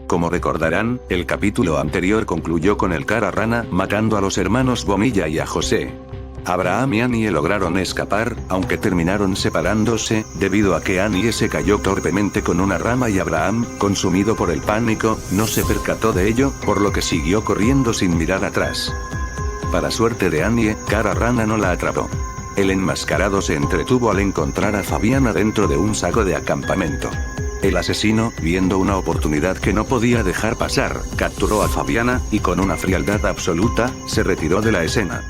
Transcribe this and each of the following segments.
Como recordarán, el capítulo anterior concluyó con el cara rana matando a los hermanos Bonilla y a José. Abraham y Annie lograron escapar, aunque terminaron separándose, debido a que Annie se cayó torpemente con una rama y Abraham, consumido por el pánico, no se percató de ello, por lo que siguió corriendo sin mirar atrás. Para suerte de Annie, cara rana no la atrapó. El enmascarado se entretuvo al encontrar a Fabiana dentro de un saco de acampamento. El asesino, viendo una oportunidad que no podía dejar pasar, capturó a Fabiana, y con una frialdad absoluta, se retiró de la escena.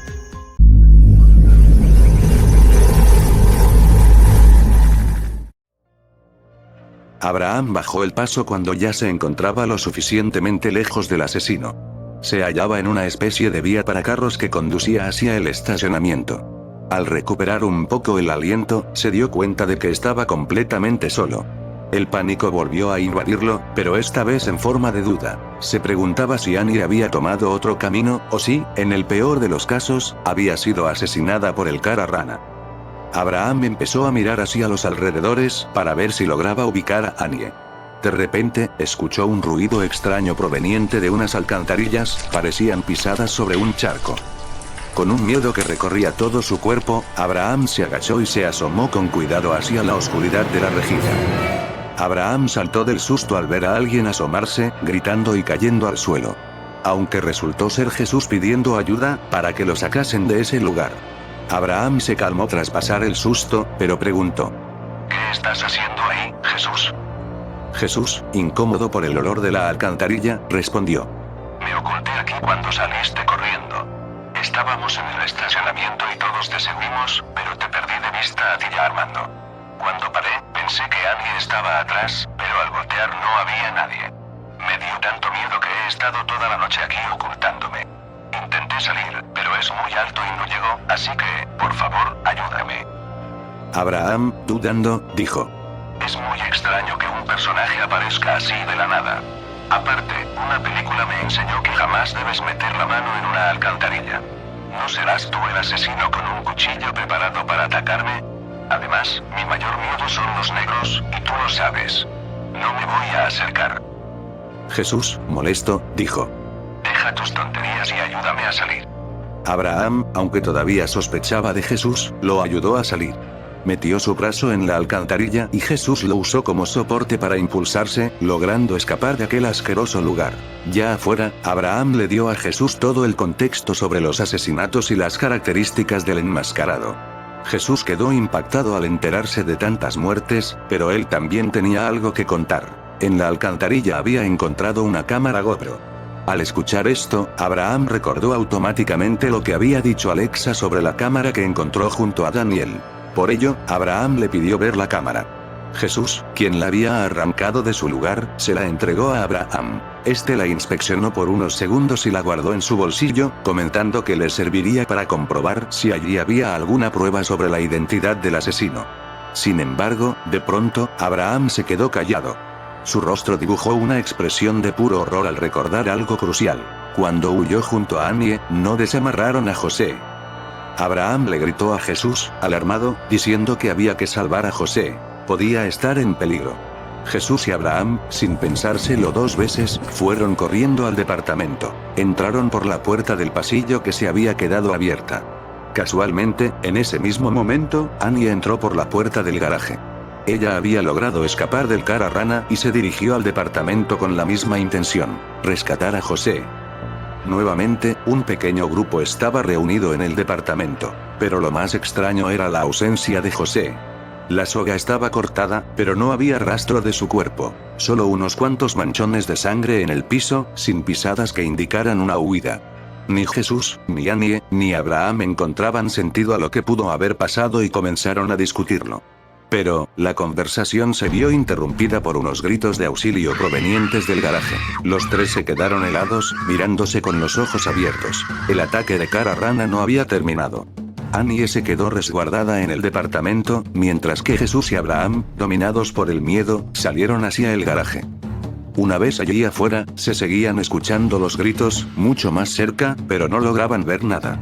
Abraham bajó el paso cuando ya se encontraba lo suficientemente lejos del asesino. Se hallaba en una especie de vía para carros que conducía hacia el estacionamiento. Al recuperar un poco el aliento, se dio cuenta de que estaba completamente solo. El pánico volvió a invadirlo, pero esta vez en forma de duda. Se preguntaba si Annie había tomado otro camino, o si, en el peor de los casos, había sido asesinada por el cara rana. Abraham empezó a mirar hacia los alrededores, para ver si lograba ubicar a Annie. De repente, escuchó un ruido extraño proveniente de unas alcantarillas, parecían pisadas sobre un charco. Con un miedo que recorría todo su cuerpo, Abraham se agachó y se asomó con cuidado hacia la oscuridad de la rejilla. Abraham saltó del susto al ver a alguien asomarse, gritando y cayendo al suelo. Aunque resultó ser Jesús pidiendo ayuda, para que lo sacasen de ese lugar. Abraham se calmó tras pasar el susto, pero preguntó: ¿Qué estás haciendo ahí, Jesús? Jesús, incómodo por el olor de la alcantarilla, respondió: Me oculté aquí cuando saliste corriendo. Estábamos en el estacionamiento y todos te seguimos, pero te perdí de vista a ti y a Armando. Cuando paré, pensé que Annie estaba atrás, pero al voltear no había nadie. Me dio tanto miedo que he estado toda la noche aquí ocultándome. Intenté salir, pero es muy alto y no llegó, así que, por favor, ayúdame. Abraham, dudando, dijo: Es muy extraño que un personaje aparezca así de la nada. Aparte, una película me enseñó que jamás debes meter la mano en una alcantarilla. ¿No serás tú el asesino con un cuchillo preparado para atacarme? Además, mi mayor miedo son los negros, y tú lo sabes. No me voy a acercar. Jesús, molesto, dijo: Deja tus tonterías y ayúdame a salir. Abraham, aunque todavía sospechaba de Jesús, lo ayudó a salir. Metió su brazo en la alcantarilla y Jesús lo usó como soporte para impulsarse, logrando escapar de aquel asqueroso lugar. Ya afuera, Abraham le dio a Jesús todo el contexto sobre los asesinatos y las características del enmascarado. Jesús quedó impactado al enterarse de tantas muertes, pero él también tenía algo que contar. En la alcantarilla había encontrado una cámara GoPro. Al escuchar esto, Abraham recordó automáticamente lo que había dicho Alexa sobre la cámara que encontró junto a Daniel. Por ello, Abraham le pidió ver la cámara. Jesús, quien la había arrancado de su lugar, se la entregó a Abraham. Este la inspeccionó por unos segundos y la guardó en su bolsillo, comentando que le serviría para comprobar si allí había alguna prueba sobre la identidad del asesino. Sin embargo, de pronto, Abraham se quedó callado. Su rostro dibujó una expresión de puro horror al recordar algo crucial. Cuando huyó junto a Annie, no desamarraron a José. Abraham le gritó a Jesús, alarmado, diciendo que había que salvar a José. Podía estar en peligro. Jesús y Abraham, sin pensárselo dos veces, fueron corriendo al departamento. Entraron por la puerta del pasillo que se había quedado abierta. Casualmente, en ese mismo momento, Annie entró por la puerta del garaje. Ella había logrado escapar del cara rana y se dirigió al departamento con la misma intención: rescatar a José. Nuevamente, un pequeño grupo estaba reunido en el departamento, pero lo más extraño era la ausencia de José. La soga estaba cortada, pero no había rastro de su cuerpo, solo unos cuantos manchones de sangre en el piso, sin pisadas que indicaran una huida. Ni Jesús, ni Annie, ni Abraham encontraban sentido a lo que pudo haber pasado y comenzaron a discutirlo. Pero, la conversación se vio interrumpida por unos gritos de auxilio provenientes del garaje. Los tres se quedaron helados, mirándose con los ojos abiertos. El ataque de cara rana no había terminado. Annie se quedó resguardada en el departamento, mientras que Jesús y Abraham, dominados por el miedo, salieron hacia el garaje. Una vez allí afuera, se seguían escuchando los gritos, mucho más cerca, pero no lograban ver nada.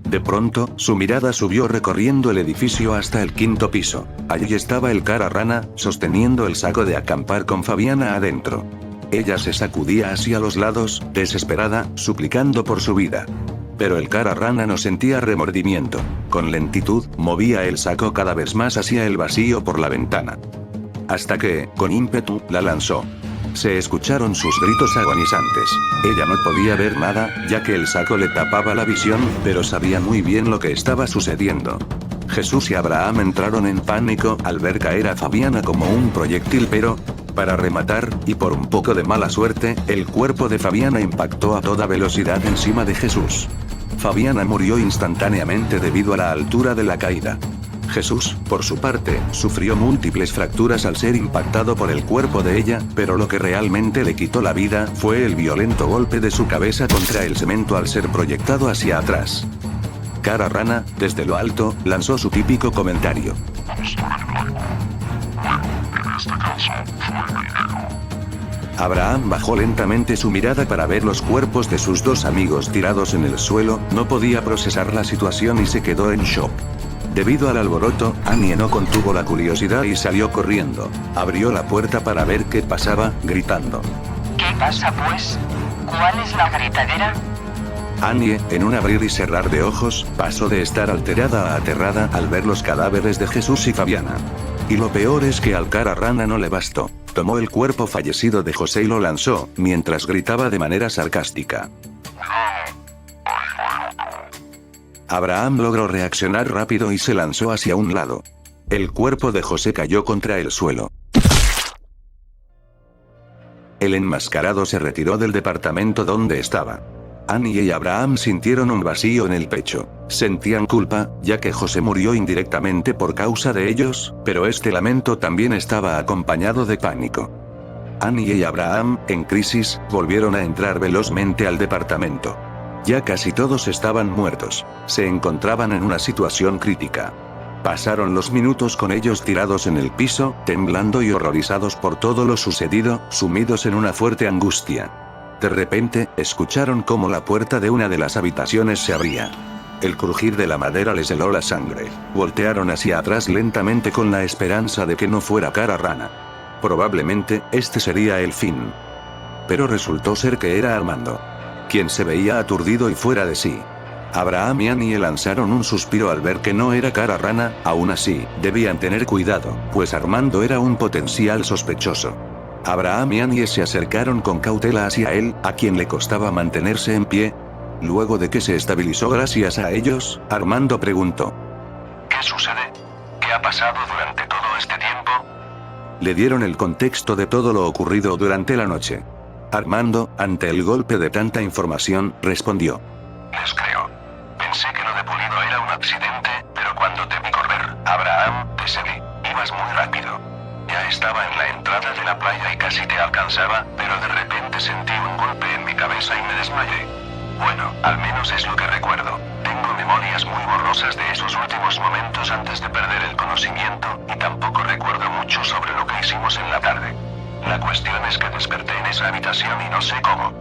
De pronto, su mirada subió recorriendo el edificio hasta el 5º piso. Allí estaba el cara rana, sosteniendo el saco de acampar con Fabiana adentro. Ella se sacudía hacia los lados, desesperada, suplicando por su vida. Pero el cara rana no sentía remordimiento. Con lentitud, movía el saco cada vez más hacia el vacío por la ventana. Hasta que, con ímpetu, la lanzó. Se escucharon sus gritos agonizantes. Ella no podía ver nada, ya que el saco le tapaba la visión, pero sabía muy bien lo que estaba sucediendo. Jesús y Abraham entraron en pánico al ver caer a Fabiana como un proyectil, pero, para rematar, y por un poco de mala suerte, el cuerpo de Fabiana impactó a toda velocidad encima de Jesús. Fabiana murió instantáneamente debido a la altura de la caída. Jesús, por su parte, sufrió múltiples fracturas al ser impactado por el cuerpo de ella, pero lo que realmente le quitó la vida fue el violento golpe de su cabeza contra el cemento al ser proyectado hacia atrás. Cara Rana, desde lo alto, lanzó su típico comentario. Abraham bajó lentamente su mirada para ver los cuerpos de sus dos amigos tirados en el suelo, no podía procesar la situación y se quedó en shock. Debido al alboroto, Annie no contuvo la curiosidad y salió corriendo. Abrió la puerta para ver qué pasaba, gritando. ¿Qué pasa pues? ¿Cuál es la gritadera? Annie, en un abrir y cerrar de ojos, pasó de estar alterada a aterrada al ver los cadáveres de Jesús y Fabiana. Y lo peor es que al cara rana no le bastó. Tomó el cuerpo fallecido de José y lo lanzó, mientras gritaba de manera sarcástica. Abraham logró reaccionar rápido y se lanzó hacia un lado. El cuerpo de José cayó contra el suelo. El enmascarado se retiró del departamento donde estaba. Annie y Abraham sintieron un vacío en el pecho. Sentían culpa, ya que José murió indirectamente por causa de ellos, pero este lamento también estaba acompañado de pánico. Annie y Abraham, en crisis, volvieron a entrar velozmente al departamento. Ya casi todos estaban muertos. Se encontraban en una situación crítica. Pasaron los minutos con ellos tirados en el piso, temblando y horrorizados por todo lo sucedido, sumidos en una fuerte angustia. De repente, escucharon cómo la puerta de una de las habitaciones se abría. El crujir de la madera les heló la sangre. Voltearon hacia atrás lentamente con la esperanza de que no fuera cara rana. Probablemente, este sería el fin. Pero resultó ser que era Armando, quien se veía aturdido y fuera de sí. Abraham y Annie lanzaron un suspiro al ver que no era cara rana, aún así, debían tener cuidado, pues Armando era un potencial sospechoso. Abraham y Annie se acercaron con cautela hacia él, a quien le costaba mantenerse en pie. Luego de que se estabilizó gracias a ellos, Armando preguntó. ¿Qué sucede? ¿Qué ha pasado durante todo este tiempo? Le dieron el contexto de todo lo ocurrido durante la noche. Armando, ante el golpe de tanta información, respondió. Les creo. Pensé que lo de Pulido era un accidente, pero cuando te vi correr, Abraham, te seguí. Ibas muy rápido. Ya estaba en la entrada de la playa y casi te alcanzaba, pero de repente sentí un golpe en mi cabeza y me desmayé. Bueno, al menos es lo que recuerdo. Tengo memorias muy borrosas de esos últimos momentos antes de perder el conocimiento, y tampoco recuerdo mucho sobre lo que hicimos en la tarde. La cuestión es que desperté en esa habitación y no sé cómo.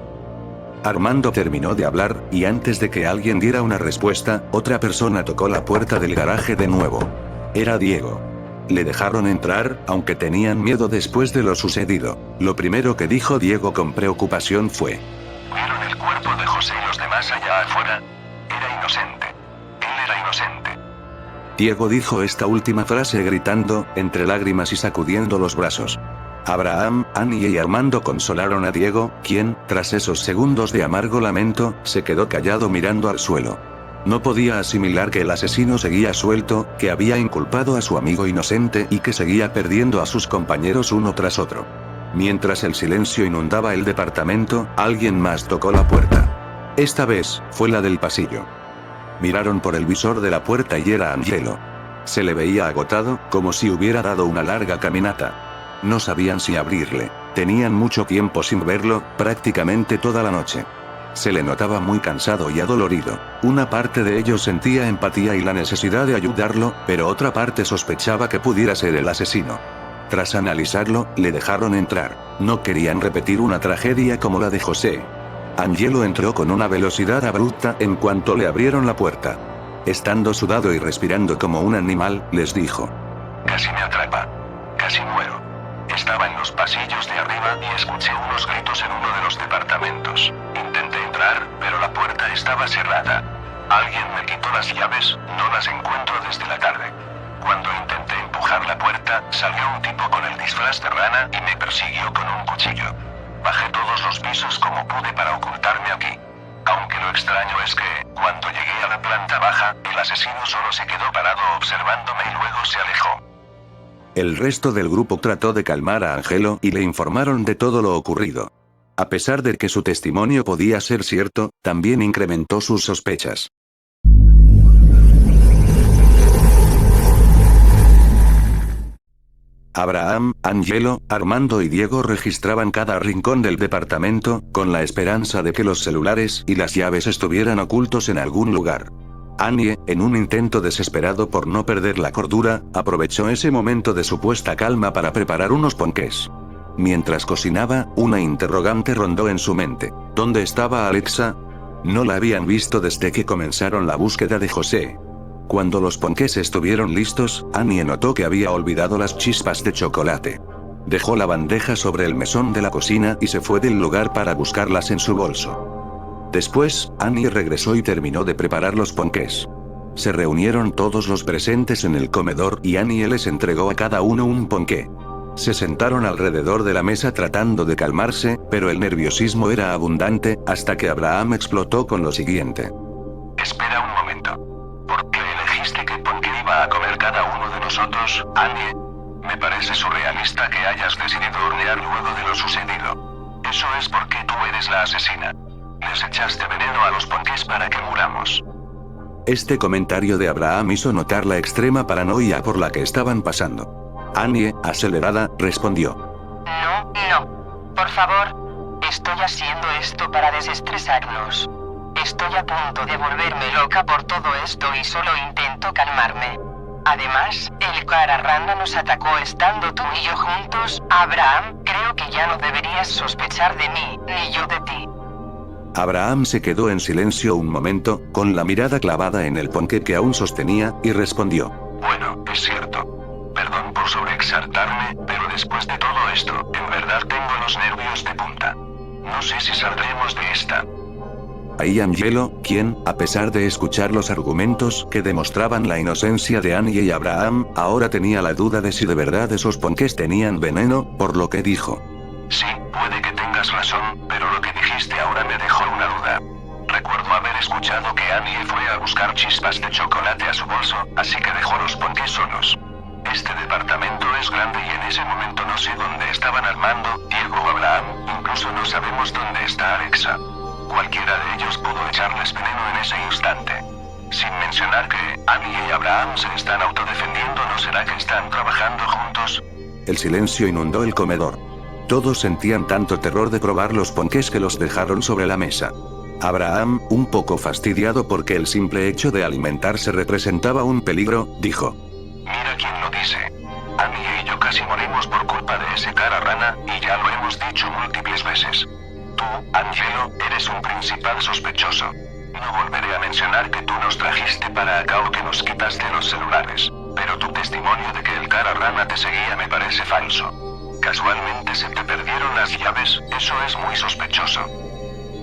Armando terminó de hablar, y antes de que alguien diera una respuesta, otra persona tocó la puerta del garaje de nuevo. Era Diego. Le dejaron entrar, aunque tenían miedo después de lo sucedido. Lo primero que dijo Diego con preocupación fue: ¿Vieron el cuerpo de José y los demás allá afuera? Era inocente. Él era inocente. Diego dijo esta última frase gritando, entre lágrimas y sacudiendo los brazos. Abraham, Annie y Armando consolaron a Diego, quien, tras esos segundos de amargo lamento, se quedó callado mirando al suelo. No podía asimilar que el asesino seguía suelto, que había inculpado a su amigo inocente y que seguía perdiendo a sus compañeros uno tras otro. Mientras el silencio inundaba el departamento, alguien más tocó la puerta. Esta vez, fue la del pasillo. Miraron por el visor de la puerta y era Angelo. Se le veía agotado, como si hubiera dado una larga caminata. No sabían si abrirle. Tenían mucho tiempo sin verlo, prácticamente toda la noche. Se le notaba muy cansado y adolorido. Una parte de ellos sentía empatía y la necesidad de ayudarlo, pero otra parte sospechaba que pudiera ser el asesino. Tras analizarlo, le dejaron entrar. No querían repetir una tragedia como la de José. Angelo entró con una velocidad abrupta en cuanto le abrieron la puerta. Estando sudado y respirando como un animal, les dijo: Casi me atrapa. Casi muero. Estaba en los pasillos de arriba y escuché unos gritos en uno de los departamentos. Intenté entrar, pero la puerta estaba cerrada. Alguien me quitó las llaves, no las encuentro desde la tarde. Cuando intenté empujar la puerta, salió un tipo con el disfraz de rana y me persiguió con un cuchillo. Bajé todos los pisos como pude para ocultarme aquí. Aunque lo extraño es que, cuando llegué a la planta baja, el asesino solo se quedó parado observándome y luego se alejó. El resto del grupo trató de calmar a Angelo y le informaron de todo lo ocurrido. A pesar de que su testimonio podía ser cierto, también incrementó sus sospechas. Abraham, Angelo, Armando y Diego registraban cada rincón del departamento, con la esperanza de que los celulares y las llaves estuvieran ocultos en algún lugar. Annie, en un intento desesperado por no perder la cordura, aprovechó ese momento de supuesta calma para preparar unos ponqués. Mientras cocinaba, una interrogante rondó en su mente. ¿Dónde estaba Alexa? No la habían visto desde que comenzaron la búsqueda de José. Cuando los ponqués estuvieron listos, Annie notó que había olvidado las chispas de chocolate. Dejó la bandeja sobre el mesón de la cocina y se fue del lugar para buscarlas en su bolso. Después, Annie regresó y terminó de preparar los ponqués. Se reunieron todos los presentes en el comedor y Annie les entregó a cada uno un ponqué. Se sentaron alrededor de la mesa tratando de calmarse, pero el nerviosismo era abundante, hasta que Abraham explotó con lo siguiente. Espera un momento. ¿Por qué elegiste qué ponqué iba a comer cada uno de nosotros, Annie? Me parece surrealista que hayas decidido hornear luego de lo sucedido. Eso es porque tú eres la asesina. Les echaste veneno a los ponqués para que muramos. Este comentario de Abraham hizo notar la extrema paranoia por la que estaban pasando. Annie, acelerada, respondió. No. Por favor. Estoy haciendo esto para desestresarnos. Estoy a punto de volverme loca por todo esto y solo intento calmarme. Además, el cara rana nos atacó estando tú y yo juntos. Abraham, creo que ya no deberías sospechar de mí, ni yo de ti. Abraham se quedó en silencio un momento, con la mirada clavada en el ponqué que aún sostenía, y respondió. Bueno, es cierto. Perdón por sobreexaltarme, pero después de todo esto, en verdad tengo los nervios de punta. No sé si saldremos de esta. Ahí Angelo, quien, a pesar de escuchar los argumentos que demostraban la inocencia de Annie y Abraham, ahora tenía la duda de si de verdad esos ponqués tenían veneno, por lo que dijo. Sí, puede que tengas razón, pero lo que dijiste ahora me dejó una duda. Recuerdo haber escuchado que Annie fue a buscar chispas de chocolate a su bolso, así que dejó los ponqués solos. Este departamento es grande y en ese momento no sé dónde estaban Armando, Diego o Abraham, incluso no sabemos dónde está Alexa. Cualquiera de ellos pudo echarles veneno en ese instante. Sin mencionar que Annie y Abraham se están autodefendiendo, ¿no será que están trabajando juntos? El silencio inundó el comedor. Todos sentían tanto terror de probar los ponqués que los dejaron sobre la mesa. Abraham, un poco fastidiado porque el simple hecho de alimentarse representaba un peligro, dijo. Mira quién lo dice. Annie y yo casi morimos por culpa de ese cara rana, y ya lo hemos dicho múltiples veces. Tú, Angelo, eres un principal sospechoso. No volveré a mencionar que tú nos trajiste para acá o que nos quitaste los celulares, pero tu testimonio de que el cara rana te seguía me parece falso. Casualmente se te perdieron las llaves, eso es muy sospechoso.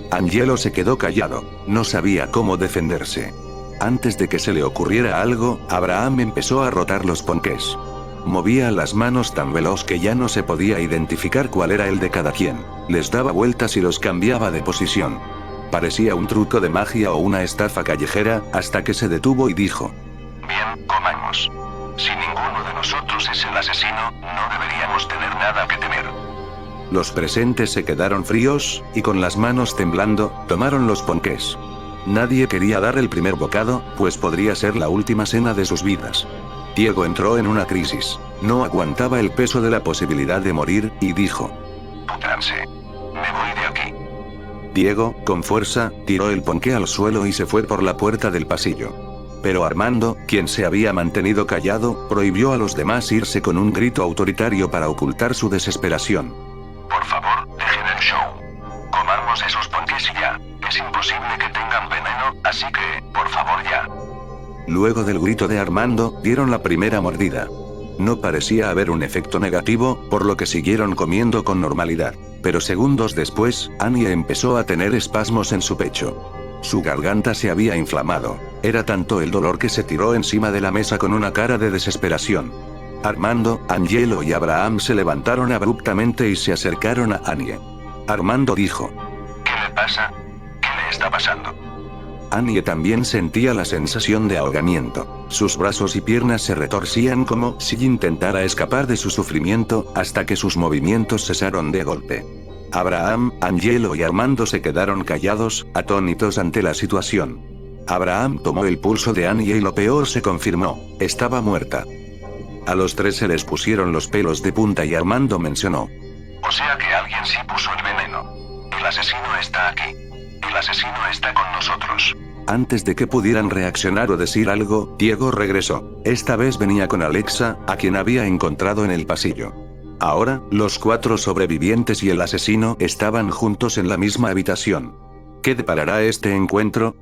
Angelo se quedó callado, no sabía cómo defenderse. Antes de que se le ocurriera algo, Abraham empezó a rotar los ponqués. Movía las manos tan veloz que ya no se podía identificar cuál era el de cada quien. Les daba vueltas y los cambiaba de posición. Parecía un truco de magia o una estafa callejera, hasta que se detuvo y dijo. Bien, comamos. Si ninguno de nosotros es el asesino, no deberíamos tener nada que temer. Los presentes se quedaron fríos, y con las manos temblando, tomaron los ponqués. Nadie quería dar el primer bocado, pues podría ser la última cena de sus vidas. Diego entró en una crisis. No aguantaba el peso de la posibilidad de morir, y dijo. Putranse. Me voy de aquí. Diego, con fuerza, tiró el ponqué al suelo y se fue por la puerta del pasillo. Pero Armando, quien se había mantenido callado, prohibió a los demás irse con un grito autoritario para ocultar su desesperación. Por favor, dejen el show. Comamos esos ponqués y ya. Es imposible que tengan veneno, así que, por favor ya. Luego del grito de Armando, dieron la primera mordida. No parecía haber un efecto negativo, por lo que siguieron comiendo con normalidad. Pero segundos después, Annie empezó a tener espasmos en su pecho. Su garganta se había inflamado. Era tanto el dolor que se tiró encima de la mesa con una cara de desesperación. Armando, Angelo y Abraham se levantaron abruptamente y se acercaron a Annie. Armando dijo: ¿Qué le pasa? ¿Qué le está pasando? Annie también sentía la sensación de ahogamiento. Sus brazos y piernas se retorcían como si intentara escapar de su sufrimiento, hasta que sus movimientos cesaron de golpe. Abraham, Angelo y Armando se quedaron callados, atónitos ante la situación. Abraham tomó el pulso de Annie y lo peor se confirmó: estaba muerta. A los tres se les pusieron los pelos de punta y Armando mencionó: O sea que alguien sí puso el veneno. El asesino está aquí. El asesino está con nosotros. Antes de que pudieran reaccionar o decir algo, Diego regresó. Esta vez venía con Alexa, a quien había encontrado en el pasillo. Ahora, los 4 sobrevivientes y el asesino estaban juntos en la misma habitación. ¿Qué deparará este encuentro?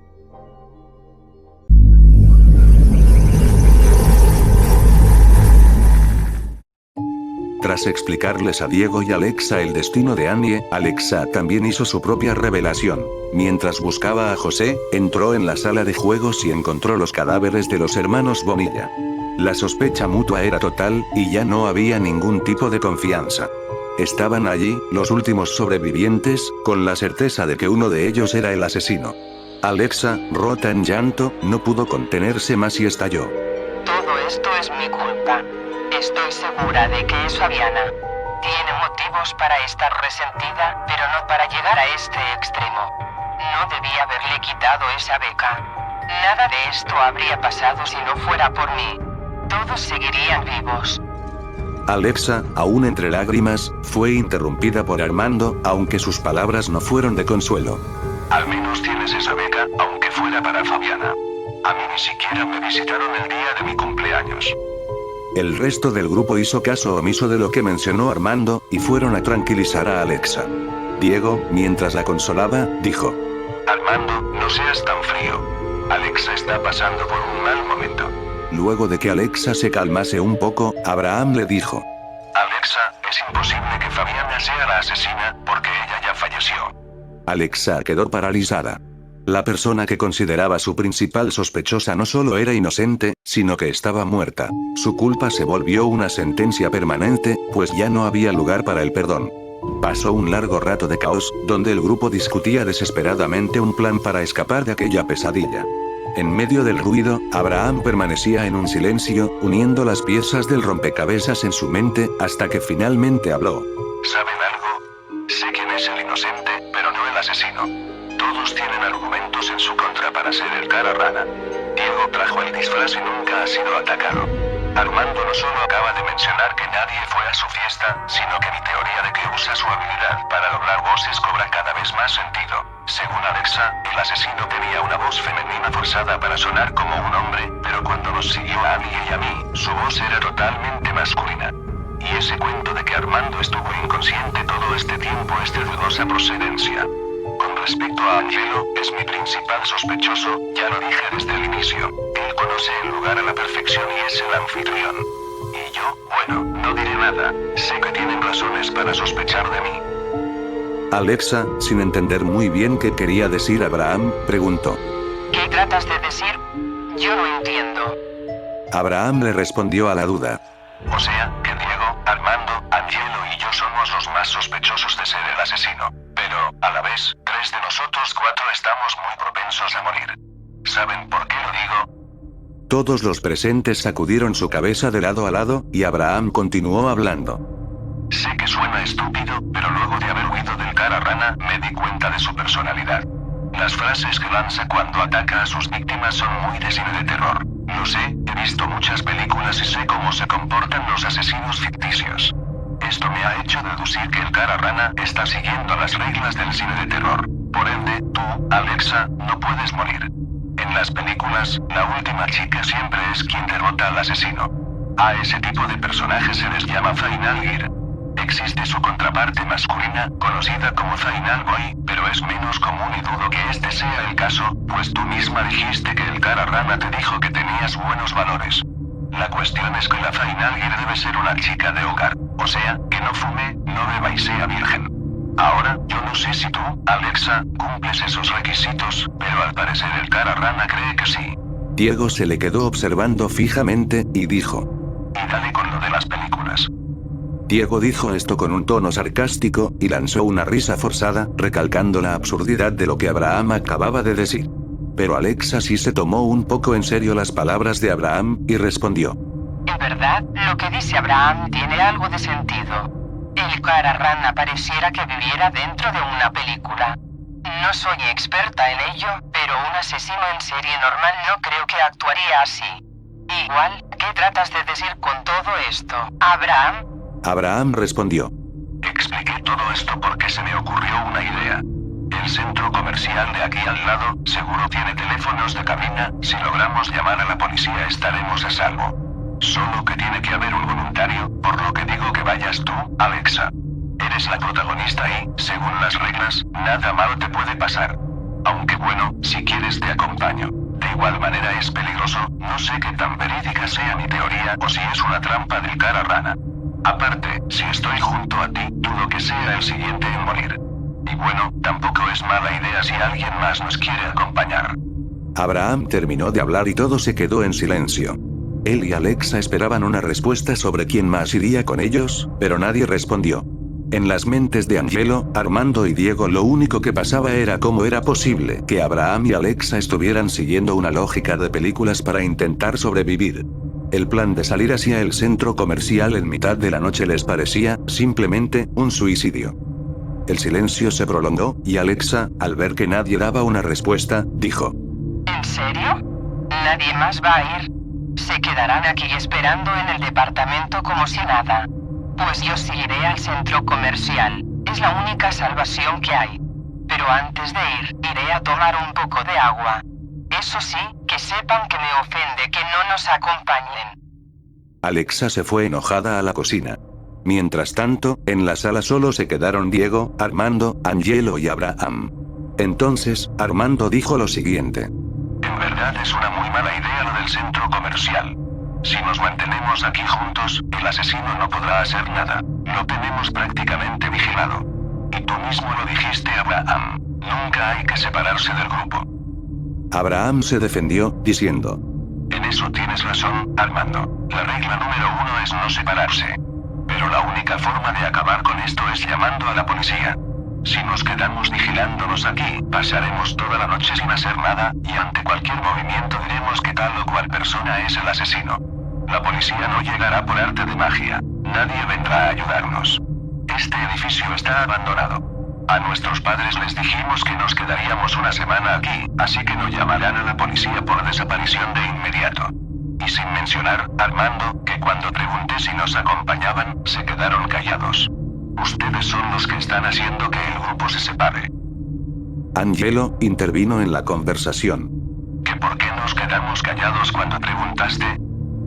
Tras explicarles a Diego y Alexa el destino de Annie, Alexa también hizo su propia revelación. Mientras buscaba a José, entró en la sala de juegos y encontró los cadáveres de los hermanos Bonilla. La sospecha mutua era total, y ya no había ningún tipo de confianza. Estaban allí, los últimos sobrevivientes, con la certeza de que uno de ellos era el asesino. Alexa, rota en llanto, no pudo contenerse más y estalló. Todo esto es mi culpa. Estoy segura de que es Fabiana. Tiene motivos para estar resentida, pero no para llegar a este extremo. No debía haberle quitado esa beca. Nada de esto habría pasado si no fuera por mí. Todos seguirían vivos. Alexa, aún entre lágrimas, fue interrumpida por Armando, aunque sus palabras no fueron de consuelo. Al menos tienes esa beca, aunque fuera para Fabiana. A mí ni siquiera me visitaron el día de mi cumpleaños. El resto del grupo hizo caso omiso de lo que mencionó Armando, y fueron a tranquilizar a Alexa. Diego, mientras la consolaba, dijo: Armando, no seas tan frío. Alexa está pasando por un mal momento. Luego de que Alexa se calmase un poco, Abraham le dijo: Alexa, es imposible que Fabiana sea la asesina, porque ella ya falleció. Alexa quedó paralizada. La persona que consideraba su principal sospechosa no solo era inocente, sino que estaba muerta. Su culpa se volvió una sentencia permanente, pues ya no había lugar para el perdón. Pasó un largo rato de caos, donde el grupo discutía desesperadamente un plan para escapar de aquella pesadilla. En medio del ruido, Abraham permanecía en un silencio, uniendo las piezas del rompecabezas en su mente, hasta que finalmente habló. ¿Saben algo? Sé quién es el inocente, pero no el asesino. Todos tienen argumentos en su contra para ser el cara rana. Diego trajo el disfraz y nunca ha sido atacado. Armando no solo acaba de mencionar que nadie fue a su fiesta, sino que mi teoría de que usa su habilidad para doblar voces cobra cada vez más sentido. Según Alexa, el asesino tenía una voz femenina forzada para sonar como un hombre, pero cuando nos siguió a Annie y a mí, su voz era totalmente masculina. Y ese cuento de que Armando estuvo inconsciente todo este tiempo es de dudosa procedencia. Con respecto a Angelo, es mi principal sospechoso, ya lo dije desde el inicio. Él conoce el lugar a la perfección y es el anfitrión. Y yo, bueno, no diré nada. Sé que tienen razones para sospechar de mí. Alexa, sin entender muy bien qué quería decir Abraham, preguntó: ¿Qué tratas de decir? Yo no entiendo. Abraham le respondió a la duda: O sea, que Diego, Armando, Angelo y yo somos los más sospechosos de ser el asesino. Pero, a la vez, 3 de nosotros 4 estamos muy propensos a morir. ¿Saben por qué lo digo? Todos los presentes sacudieron su cabeza de lado a lado, y Abraham continuó hablando. Sé que suena estúpido, pero luego de haber huido del cara rana, me di cuenta de su personalidad. Las frases que lanza cuando ataca a sus víctimas son muy de cine de terror. Lo sé, he visto muchas películas y sé cómo se comportan los asesinos ficticios. Esto me ha hecho deducir que el cara rana está siguiendo las reglas del cine de terror. Por ende, tú, Alexa, no puedes morir. En las películas, la última chica siempre es quien derrota al asesino. A ese tipo de personajes se les llama Final Gear. Existe su contraparte masculina, conocida como Final Boy, pero es menos común y dudo que este sea el caso, pues tú misma dijiste que el cara rana te dijo que tenías buenos valores. La cuestión es que la final girl debe ser una chica de hogar. O sea, que no fume, no beba y sea virgen. Ahora, yo no sé si tú, Alexa, cumples esos requisitos, pero al parecer el cara rana cree que sí. Diego se le quedó observando fijamente, y dijo. Y dale con lo de las películas. Diego dijo esto con un tono sarcástico, y lanzó una risa forzada, recalcando la absurdidad de lo que Abraham acababa de decir. Pero Alexa sí se tomó un poco en serio las palabras de Abraham, y respondió. En verdad, lo que dice Abraham tiene algo de sentido. El cara rana pareciera que viviera dentro de una película. No soy experta en ello, pero un asesino en serie normal no creo que actuaría así. Igual, ¿qué tratas de decir con todo esto, Abraham? Abraham respondió. Expliqué todo esto porque se me ocurrió una idea. El centro comercial de aquí al lado, seguro tiene teléfonos de cabina, si logramos llamar a la policía estaremos a salvo. Solo que tiene que haber un voluntario, por lo que digo que vayas tú, Alexa. Eres la protagonista y, según las reglas, nada malo te puede pasar. Aunque bueno, si quieres te acompaño. De igual manera es peligroso, no sé qué tan verídica sea mi teoría o si es una trampa del cara rana. Aparte, si estoy junto a ti, dudo que sea el siguiente en morir. Y bueno, tampoco es mala idea si alguien más nos quiere acompañar. Abraham terminó de hablar y todo se quedó en silencio. Él y Alexa esperaban una respuesta sobre quién más iría con ellos, pero nadie respondió. En las mentes de Angelo, Armando y Diego lo único que pasaba era cómo era posible que Abraham y Alexa estuvieran siguiendo una lógica de películas para intentar sobrevivir. El plan de salir hacia el centro comercial en mitad de la noche les parecía, simplemente, un suicidio. El silencio se prolongó, y Alexa, al ver que nadie daba una respuesta, dijo. ¿En serio? ¿Nadie más va a ir? ¿Se quedarán aquí esperando en el departamento como si nada? Pues yo sí iré al centro comercial. Es la única salvación que hay. Pero antes de ir, iré a tomar un poco de agua. Eso sí, que sepan que me ofende que no nos acompañen. Alexa se fue enojada a la cocina. Mientras tanto, en la sala solo se quedaron Diego, Armando, Angelo y Abraham. Entonces, Armando dijo lo siguiente. En verdad es una muy mala idea lo del centro comercial. Si nos mantenemos aquí juntos, el asesino no podrá hacer nada. Lo tenemos prácticamente vigilado. Y tú mismo lo dijiste, Abraham. Nunca hay que separarse del grupo. Abraham se defendió, diciendo. En eso tienes razón, Armando. La regla número 1 es no separarse. Pero la única forma de acabar con esto es llamando a la policía. Si nos quedamos vigilándonos aquí, pasaremos toda la noche sin hacer nada, y ante cualquier movimiento diremos que tal o cual persona es el asesino. La policía no llegará por arte de magia. Nadie vendrá a ayudarnos. Este edificio está abandonado. A nuestros padres les dijimos que nos quedaríamos una semana aquí, así que no llamarán a la policía por desaparición de inmediato. Y sin mencionar, Armando, que cuando pregunté si nos acompañaban, se quedaron callados. Ustedes son los que están haciendo que el grupo se separe. Angelo intervino en la conversación. ¿Que por qué nos quedamos callados cuando preguntaste?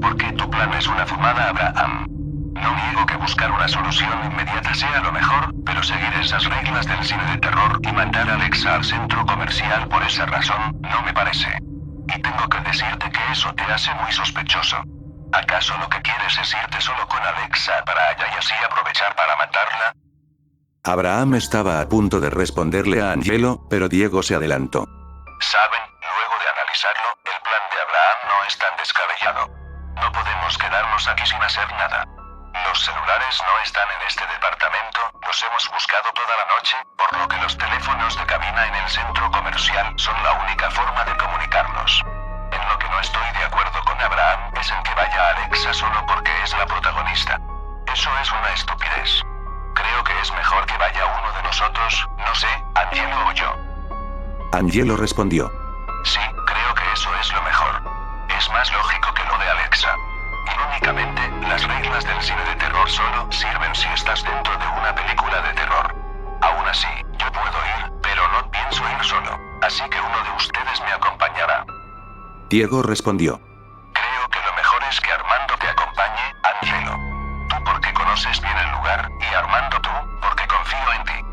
Porque tu plan es una fumada, Abraham. No niego que buscar una solución inmediata sea lo mejor, pero seguir esas reglas del cine de terror y mandar a Alexa al centro comercial por esa razón, no me parece. Y tengo que decirte que eso te hace muy sospechoso. ¿Acaso lo que quieres es irte solo con Alexa para allá y así aprovechar para matarla? Abraham estaba a punto de responderle a Angelo, pero Diego se adelantó. Saben, luego de analizarlo, el plan de Abraham no es tan descabellado. No podemos quedarnos aquí sin hacer nada. Los celulares no están en este departamento, los hemos buscado toda la noche, por lo que los teléfonos de cabina en el centro comercial son la única forma de comunicarnos. En lo que no estoy de acuerdo con Abraham es en que vaya Alexa solo porque es la protagonista. Eso es una estupidez. Creo que es mejor que vaya uno de nosotros, no sé, Angelo o yo. Angelo respondió. Sí, creo que eso es lo mejor. Es más lógico que lo de Alexa. Irónicamente, las reglas del cine de terror solo sirven si estás dentro de una película de terror. Aún así, yo puedo ir, pero no pienso ir solo, así que uno de ustedes me acompañará. Diego respondió. Creo que lo mejor es que Armando te acompañe, Angelo. Tú porque conoces bien el lugar, y Armando tú, porque confío en ti.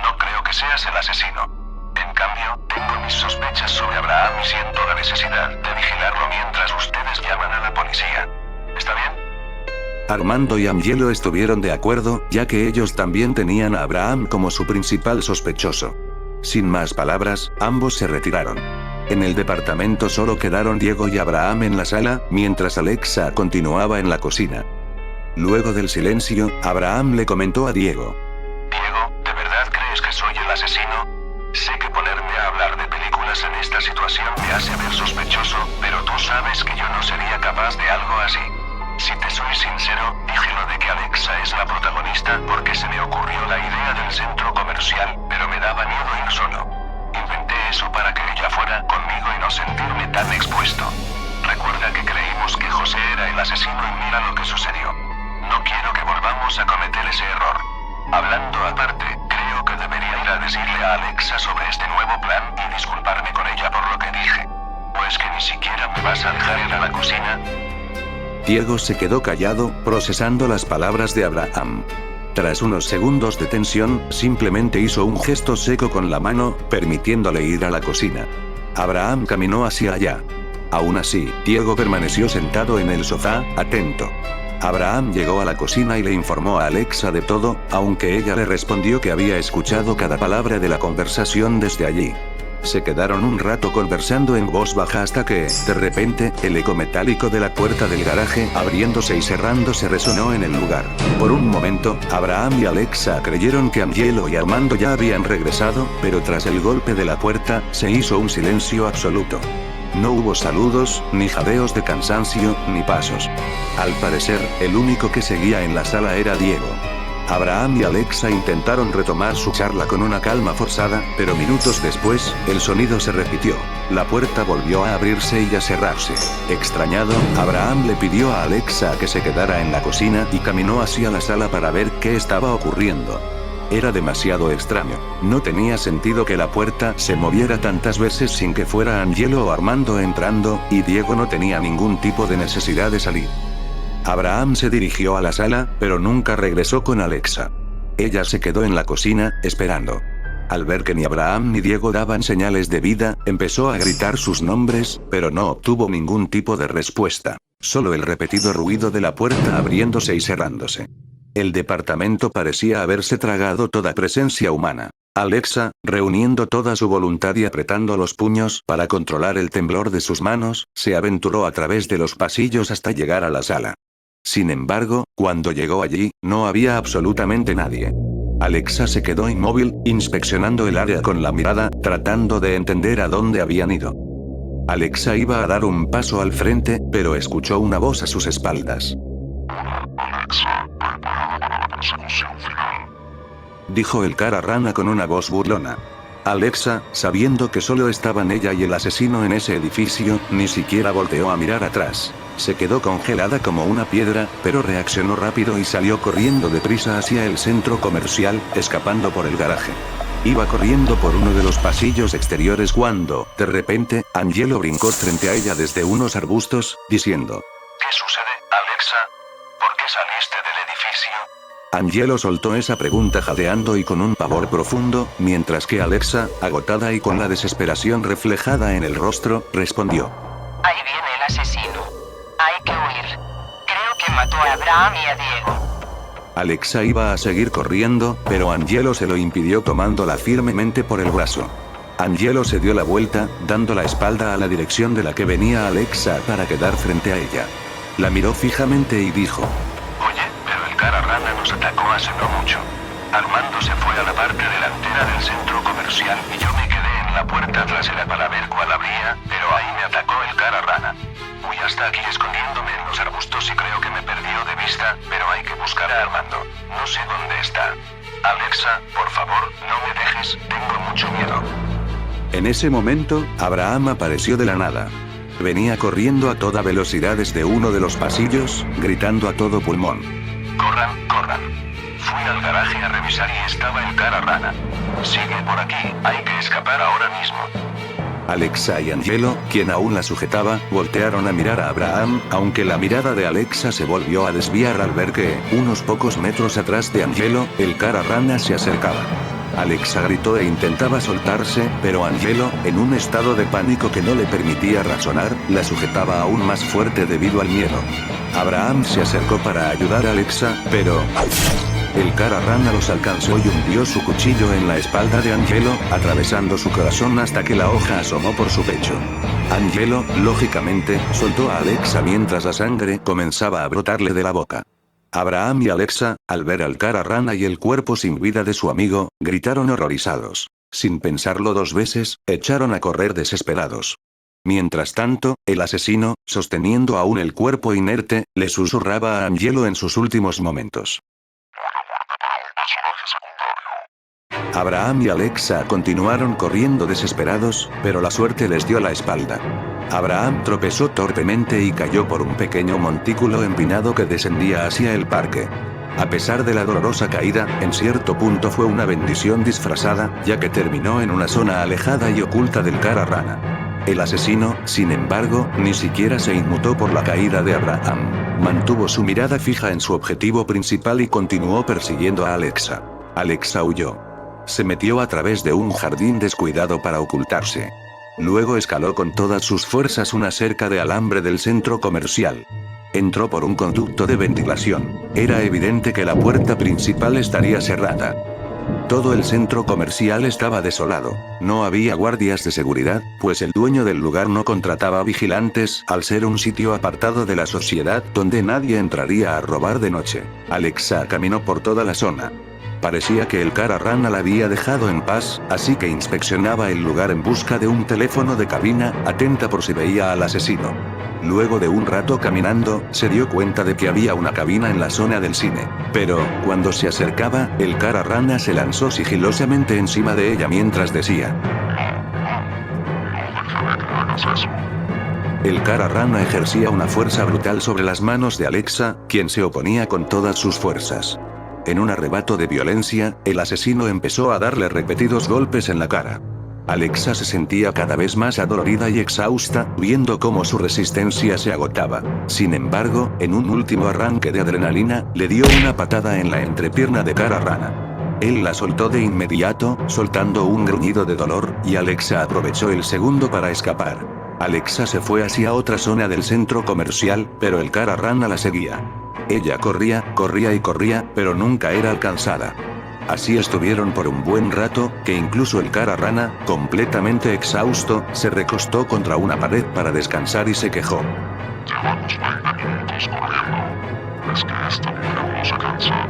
No creo que seas el asesino. En cambio, tengo mis sospechas sobre Abraham y siento la necesidad de vigilarlo mientras ustedes llaman a la policía. ¿Está bien? Armando y Angelo estuvieron de acuerdo, ya que ellos también tenían a Abraham como su principal sospechoso. Sin más palabras, ambos se retiraron. En el departamento solo quedaron Diego y Abraham en la sala, mientras Alexa continuaba en la cocina. Luego del silencio, Abraham le comentó a Diego. Diego, ¿de verdad crees que soy el asesino? Sé que ponerme a hablar de películas en esta situación me hace ver sospechoso, pero tú sabes que yo no sería capaz de algo así. Si te soy sincero, dije lo de que Alexa es la protagonista porque se me ocurrió la idea del centro comercial, pero me daba miedo ir solo. Inventé eso para que ella fuera conmigo y no sentirme tan expuesto. Recuerda que creímos que José era el asesino y mira lo que sucedió. No quiero que volvamos a cometer ese error. Hablando aparte, creo que debería ir a decirle a Alexa sobre este nuevo plan y disculparme con ella por lo que dije. Pues que ni siquiera me vas a dejar ir a la cocina. Diego se quedó callado, procesando las palabras de Abraham. Tras unos segundos de tensión, simplemente hizo un gesto seco con la mano, permitiéndole ir a la cocina. Abraham caminó hacia allá. Aún así, Diego permaneció sentado en el sofá, atento. Abraham llegó a la cocina y le informó a Alexa de todo, aunque ella le respondió que había escuchado cada palabra de la conversación desde allí. Se quedaron un rato conversando en voz baja hasta que, de repente, el eco metálico de la puerta del garaje, abriéndose y cerrándose, resonó en el lugar. Por un momento, Abraham y Alexa creyeron que Angelo y Armando ya habían regresado, pero tras el golpe de la puerta, se hizo un silencio absoluto. No hubo saludos, ni jadeos de cansancio, ni pasos. Al parecer, el único que seguía en la sala era Diego. Abraham y Alexa intentaron retomar su charla con una calma forzada, pero minutos después, el sonido se repitió. La puerta volvió a abrirse y a cerrarse. Extrañado, Abraham le pidió a Alexa que se quedara en la cocina y caminó hacia la sala para ver qué estaba ocurriendo. Era demasiado extraño. No tenía sentido que la puerta se moviera tantas veces sin que fuera Angelo o Armando entrando, y Diego no tenía ningún tipo de necesidad de salir. Abraham se dirigió a la sala, pero nunca regresó con Alexa. Ella se quedó en la cocina, esperando. Al ver que ni Abraham ni Diego daban señales de vida, empezó a gritar sus nombres, pero no obtuvo ningún tipo de respuesta. Solo el repetido ruido de la puerta abriéndose y cerrándose. El departamento parecía haberse tragado toda presencia humana. Alexa, reuniendo toda su voluntad y apretando los puños para controlar el temblor de sus manos, se aventuró a través de los pasillos hasta llegar a la sala. Sin embargo, cuando llegó allí, no había absolutamente nadie. Alexa se quedó inmóvil, inspeccionando el área con la mirada, tratando de entender a dónde habían ido. Alexa iba a dar un paso al frente, pero escuchó una voz a sus espaldas. Alexa, preparada para la persecución final. Dijo el cara rana con una voz burlona. Alexa, sabiendo que solo estaban ella y el asesino en ese edificio, ni siquiera volteó a mirar atrás. Se quedó congelada como una piedra, pero reaccionó rápido y salió corriendo deprisa hacia el centro comercial, escapando por el garaje. Iba corriendo por uno de los pasillos exteriores cuando, de repente, Angelo brincó frente a ella desde unos arbustos, diciendo: ¿Qué sucede, Alexa? ¿Por qué saliste del edificio? Angelo soltó esa pregunta jadeando y con un pavor profundo, mientras que Alexa, agotada y con la desesperación reflejada en el rostro, respondió: Ahí viene el asesino. Hay que huir. Creo que mató a Abraham y a Diego. Alexa iba a seguir corriendo, pero Angelo se lo impidió tomándola firmemente por el brazo. Angelo se dio la vuelta, dando la espalda a la dirección de la que venía Alexa para quedar frente a ella. La miró fijamente y dijo: Oye, pero el cara rana nos atacó hace no mucho. Armando se fue a la parte delantera del centro comercial y yo me quedé en la puerta trasera para ver cuál abría, pero ahí me atacó el cara rana. Fui hasta aquí escondiéndome en los arbustos y creo que me perdió de vista, pero hay que buscar a Armando. No sé dónde está. Alexa, por favor, no me dejes, tengo mucho miedo. En ese momento, Abraham apareció de la nada. Venía corriendo a toda velocidad desde uno de los pasillos, gritando a todo pulmón: Corran, corran. Fui al garaje a revisar y estaba el cara rana. Sigue por aquí, hay que escapar ahora mismo. Alexa y Angelo, quien aún la sujetaba, voltearon a mirar a Abraham, aunque la mirada de Alexa se volvió a desviar al ver que, unos pocos metros atrás de Angelo, el cara rana se acercaba. Alexa gritó e intentaba soltarse, pero Angelo, en un estado de pánico que no le permitía razonar, la sujetaba aún más fuerte debido al miedo. Abraham se acercó para ayudar a Alexa, pero el cara rana los alcanzó y hundió su cuchillo en la espalda de Angelo, atravesando su corazón hasta que la hoja asomó por su pecho. Angelo, lógicamente, soltó a Alexa mientras la sangre comenzaba a brotarle de la boca. Abraham y Alexa, al ver al cara rana y el cuerpo sin vida de su amigo, gritaron horrorizados. Sin pensarlo dos veces, echaron a correr desesperados. Mientras tanto, el asesino, sosteniendo aún el cuerpo inerte, le susurraba a Angelo en sus últimos momentos. Abraham y Alexa continuaron corriendo desesperados, pero la suerte les dio la espalda. Abraham tropezó torpemente y cayó por un pequeño montículo empinado que descendía hacia el parque. A pesar de la dolorosa caída, en cierto punto fue una bendición disfrazada, ya que terminó en una zona alejada y oculta del cara rana. El asesino, sin embargo, ni siquiera se inmutó por la caída de Abraham. Mantuvo su mirada fija en su objetivo principal y continuó persiguiendo a Alexa. Alexa huyó. Se metió a través de un jardín descuidado para ocultarse. Luego escaló con todas sus fuerzas una cerca de alambre del centro comercial. Entró por un conducto de ventilación. Era evidente que la puerta principal estaría cerrada. Todo el centro comercial estaba desolado. No había guardias de seguridad, pues el dueño del lugar no contrataba vigilantes, al ser un sitio apartado de la sociedad donde nadie entraría a robar de noche. Alexa caminó por toda la zona. Parecía que el cara rana la había dejado en paz, así que inspeccionaba el lugar en busca de un teléfono de cabina, atenta por si veía al asesino. Luego de un rato caminando, se dio cuenta de que había una cabina en la zona del cine. Pero, cuando se acercaba, el cara rana se lanzó sigilosamente encima de ella mientras decía: El cara rana ejercía una fuerza brutal sobre las manos de Alexa, quien se oponía con todas sus fuerzas. En un arrebato de violencia, el asesino empezó a darle repetidos golpes en la cara. Alexa se sentía cada vez más adolorida y exhausta, viendo cómo su resistencia se agotaba. Sin embargo, en un último arranque de adrenalina, le dio una patada en la entrepierna de cara rana. Él la soltó de inmediato, soltando un gruñido de dolor, y Alexa aprovechó el segundo para escapar. Alexa se fue hacia otra zona del centro comercial, pero el cara rana la seguía. Ella corría y corría, pero nunca era alcanzada. Así estuvieron por un buen rato, que incluso el cara rana, completamente exhausto, se recostó contra una pared para descansar y se quejó. Llevamos 20 minutos corriendo. ¿Es que esta mujer no se cansa?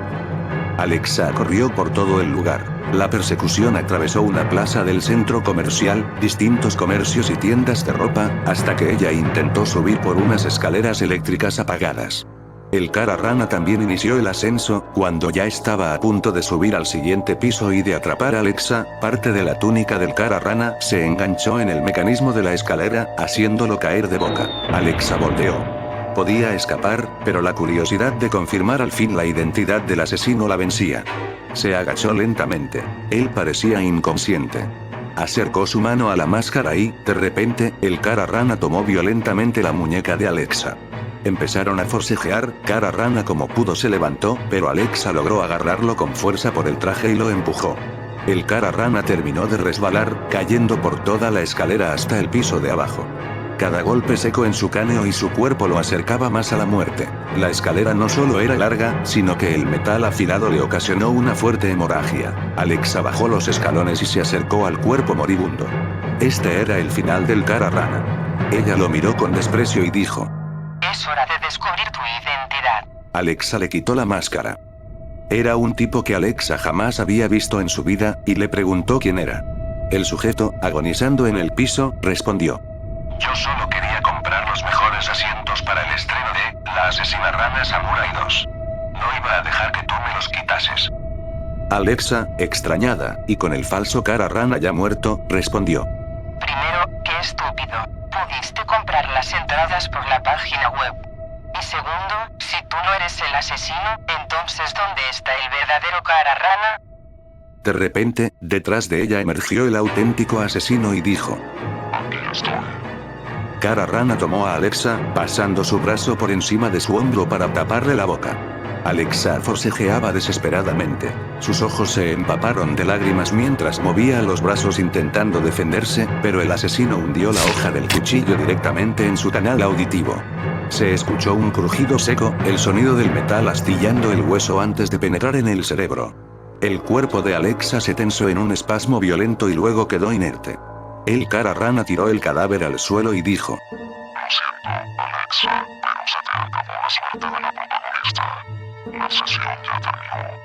Alexa corrió por todo el lugar. La persecución atravesó una plaza del centro comercial, distintos comercios y tiendas de ropa, hasta que ella intentó subir por unas escaleras eléctricas apagadas. El cara rana también inició el ascenso, cuando ya estaba a punto de subir al siguiente piso y de atrapar a Alexa, parte de la túnica del cara rana se enganchó en el mecanismo de la escalera, haciéndolo caer de boca. Alexa volteó. Podía escapar, pero la curiosidad de confirmar al fin la identidad del asesino la vencía. Se agachó lentamente. Él parecía inconsciente. Acercó su mano a la máscara y, de repente, el cara rana tomó violentamente la muñeca de Alexa. Empezaron a forcejear, cara rana como pudo se levantó, pero Alexa logró agarrarlo con fuerza por el traje y lo empujó. El cara rana terminó de resbalar, cayendo por toda la escalera hasta el piso de abajo. Cada golpe seco en su cráneo y su cuerpo lo acercaba más a la muerte. La escalera no solo era larga, sino que el metal afilado le ocasionó una fuerte hemorragia. Alexa bajó los escalones y se acercó al cuerpo moribundo. Este era el final del cara rana. Ella lo miró con desprecio y dijo: Es hora de descubrir tu identidad. Alexa le quitó la máscara. Era un tipo que Alexa jamás había visto en su vida, y le preguntó quién era. El sujeto, agonizando en el piso, respondió: Yo solo quería comprar los mejores asientos para el estreno de La asesina rana Samurai 2. No iba a dejar que tú me los quitases. Alexa, extrañada, y con el falso cara rana ya muerto, respondió: Primero, qué estúpido. Pudiste comprar las entradas por la página web. Y segundo, si tú no eres el asesino, entonces ¿dónde está el verdadero cara rana? De repente, detrás de ella emergió el auténtico asesino y dijo: Aquí estoy. Cara rana tomó a Alexa, pasando su brazo por encima de su hombro para taparle la boca. Alexa forcejeaba desesperadamente. Sus ojos se empaparon de lágrimas mientras movía los brazos intentando defenderse, pero el asesino hundió la hoja del cuchillo directamente en su canal auditivo. Se escuchó un crujido seco, el sonido del metal astillando el hueso antes de penetrar en el cerebro. El cuerpo de Alexa se tensó en un espasmo violento y luego quedó inerte. El cara rana tiró el cadáver al suelo y dijo: Lo siento, Alexa, pero se te acabó la suerte de la protagonista. La sesión ya terminó.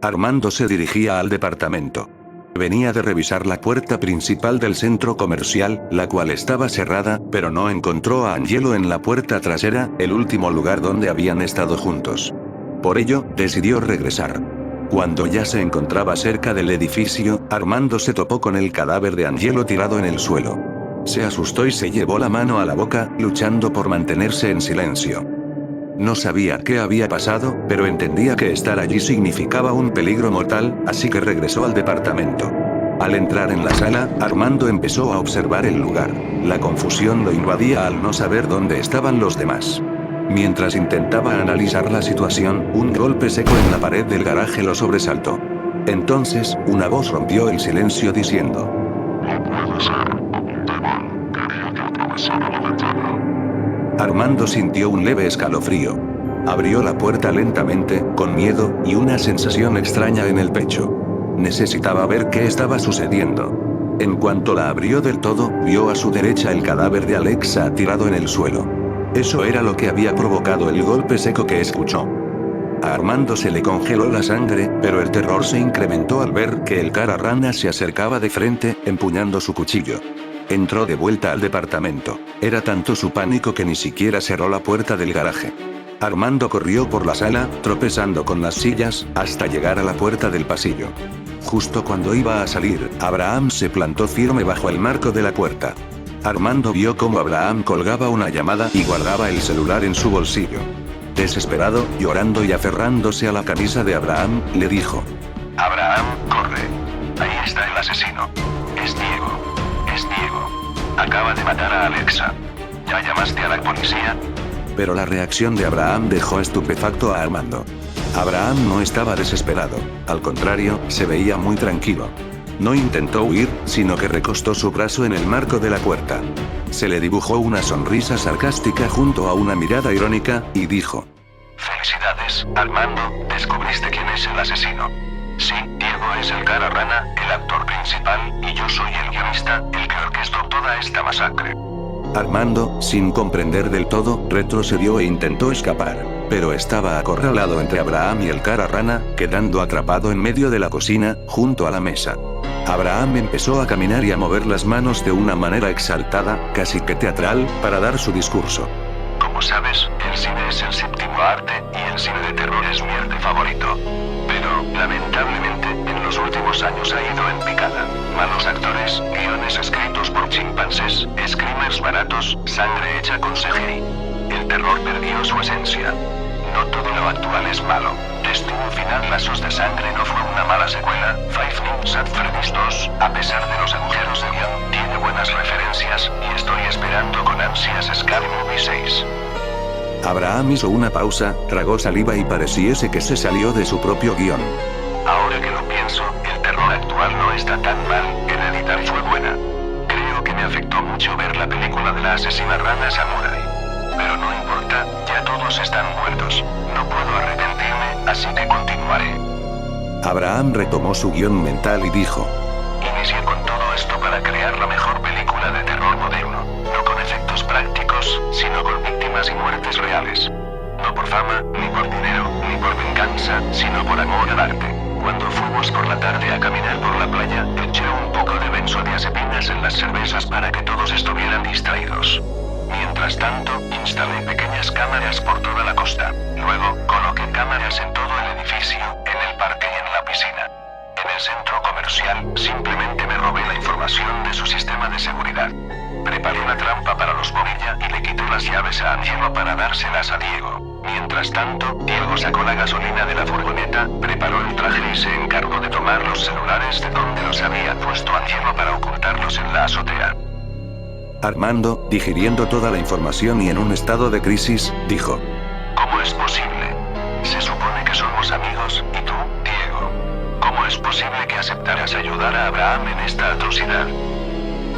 Armando se dirigía al departamento. Venía de revisar la puerta principal del centro comercial, la cual estaba cerrada, pero no encontró a Angelo en la puerta trasera, el último lugar donde habían estado juntos. Por ello, decidió regresar. Cuando ya se encontraba cerca del edificio, Armando se topó con el cadáver de Angelo tirado en el suelo. Se asustó y se llevó la mano a la boca, luchando por mantenerse en silencio. No sabía qué había pasado, pero entendía que estar allí significaba un peligro mortal, así que regresó al departamento. Al entrar en la sala, Armando empezó a observar el lugar. La confusión lo invadía al no saber dónde estaban los demás. Mientras intentaba analizar la situación, un golpe seco en la pared del garaje lo sobresaltó. Entonces, una voz rompió el silencio diciendo: No puede ser. ¿A dónde van? Quería que atravesara la ventana. Armando sintió un leve escalofrío. Abrió la puerta lentamente, con miedo, y una sensación extraña en el pecho. Necesitaba ver qué estaba sucediendo. En cuanto la abrió del todo, vio a su derecha el cadáver de Alexa tirado en el suelo. Eso era lo que había provocado el golpe seco que escuchó. A Armando se le congeló la sangre, pero el terror se incrementó al ver que el cara rana se acercaba de frente, empuñando su cuchillo. Entró de vuelta al departamento. Era tanto su pánico que ni siquiera cerró la puerta del garaje. Armando corrió por la sala, tropezando con las sillas, hasta llegar a la puerta del pasillo. Justo cuando iba a salir, Abraham se plantó firme bajo el marco de la puerta. Armando vio cómo Abraham colgaba una llamada y guardaba el celular en su bolsillo. Desesperado, llorando y aferrándose a la camisa de Abraham, le dijo: Abraham, corre. Ahí está el asesino. Es Diego. Es Diego. Acaba de matar a Alexa. ¿Ya llamaste a la policía? Pero la reacción de Abraham dejó estupefacto a Armando. Abraham no estaba desesperado, al contrario, se veía muy tranquilo. No intentó huir, sino que recostó su brazo en el marco de la puerta. Se le dibujó una sonrisa sarcástica junto a una mirada irónica, y dijo: Felicidades, Armando, descubriste quién es el asesino. Sí, Diego es el cara rana, el actor principal, y yo soy el guionista, el que orquestó toda esta masacre. Armando, sin comprender del todo, retrocedió e intentó escapar, pero estaba acorralado entre Abraham y el cara rana, quedando atrapado en medio de la cocina, junto a la mesa. Abraham empezó a caminar y a mover las manos de una manera exaltada, casi que teatral, para dar su discurso. Como sabes, el cine es el séptimo arte, y el cine de terror es mi arte favorito. Pero, lamentablemente, en los últimos años ha ido en picada. Malos actores, guiones escritos por chimpancés, screamers baratos, sangre hecha con CGI. El terror perdió su esencia. No todo lo actual es malo. Destino Final Lazos de Sangre no fue una mala secuela. Five Nights at Freddy's 2, a pesar de los agujeros de guión, tiene buenas referencias, y estoy esperando con ansias Scary Movie 6. Abraham hizo una pausa, tragó saliva y pareciese que se salió de su propio guión. Ahora que lo pienso, el terror actual no está tan mal, Hereditary fue buena. Creo que me afectó mucho ver la película de la asesina rana Samurai. Pero no importa, ya todos están muertos. No puedo arrepentirme, así que continuaré. Abraham retomó su guión mental y dijo: Inicié con todo esto para crear la mejor película de terror moderno. No con efectos prácticos, sino con víctimas y muertes reales. No por fama, ni por dinero, ni por venganza, sino por amor al arte. Cuando fuimos por la tarde a caminar por la playa, eché un poco de benzodiazepinas en las cervezas para que todos estuvieran distraídos. Mientras tanto, instalé pequeñas cámaras por toda la costa. Luego, coloqué cámaras en todo el edificio, en el parque y en la piscina. En el centro comercial, simplemente me robé la información de su sistema de seguridad. Preparé una trampa para los Bonilla y le quité las llaves a Angelo para dárselas a Diego. Mientras tanto, Diego sacó la gasolina de la furgoneta, preparó el traje y se encargó de tomar los celulares de donde los había puesto Angelo para ocultarlos en la azotea. Armando, digiriendo toda la información y en un estado de crisis, dijo: ¿Cómo es posible? Se supone que somos amigos, ¿y tú, Diego? ¿Cómo es posible que aceptaras ayudar a Abraham en esta atrocidad?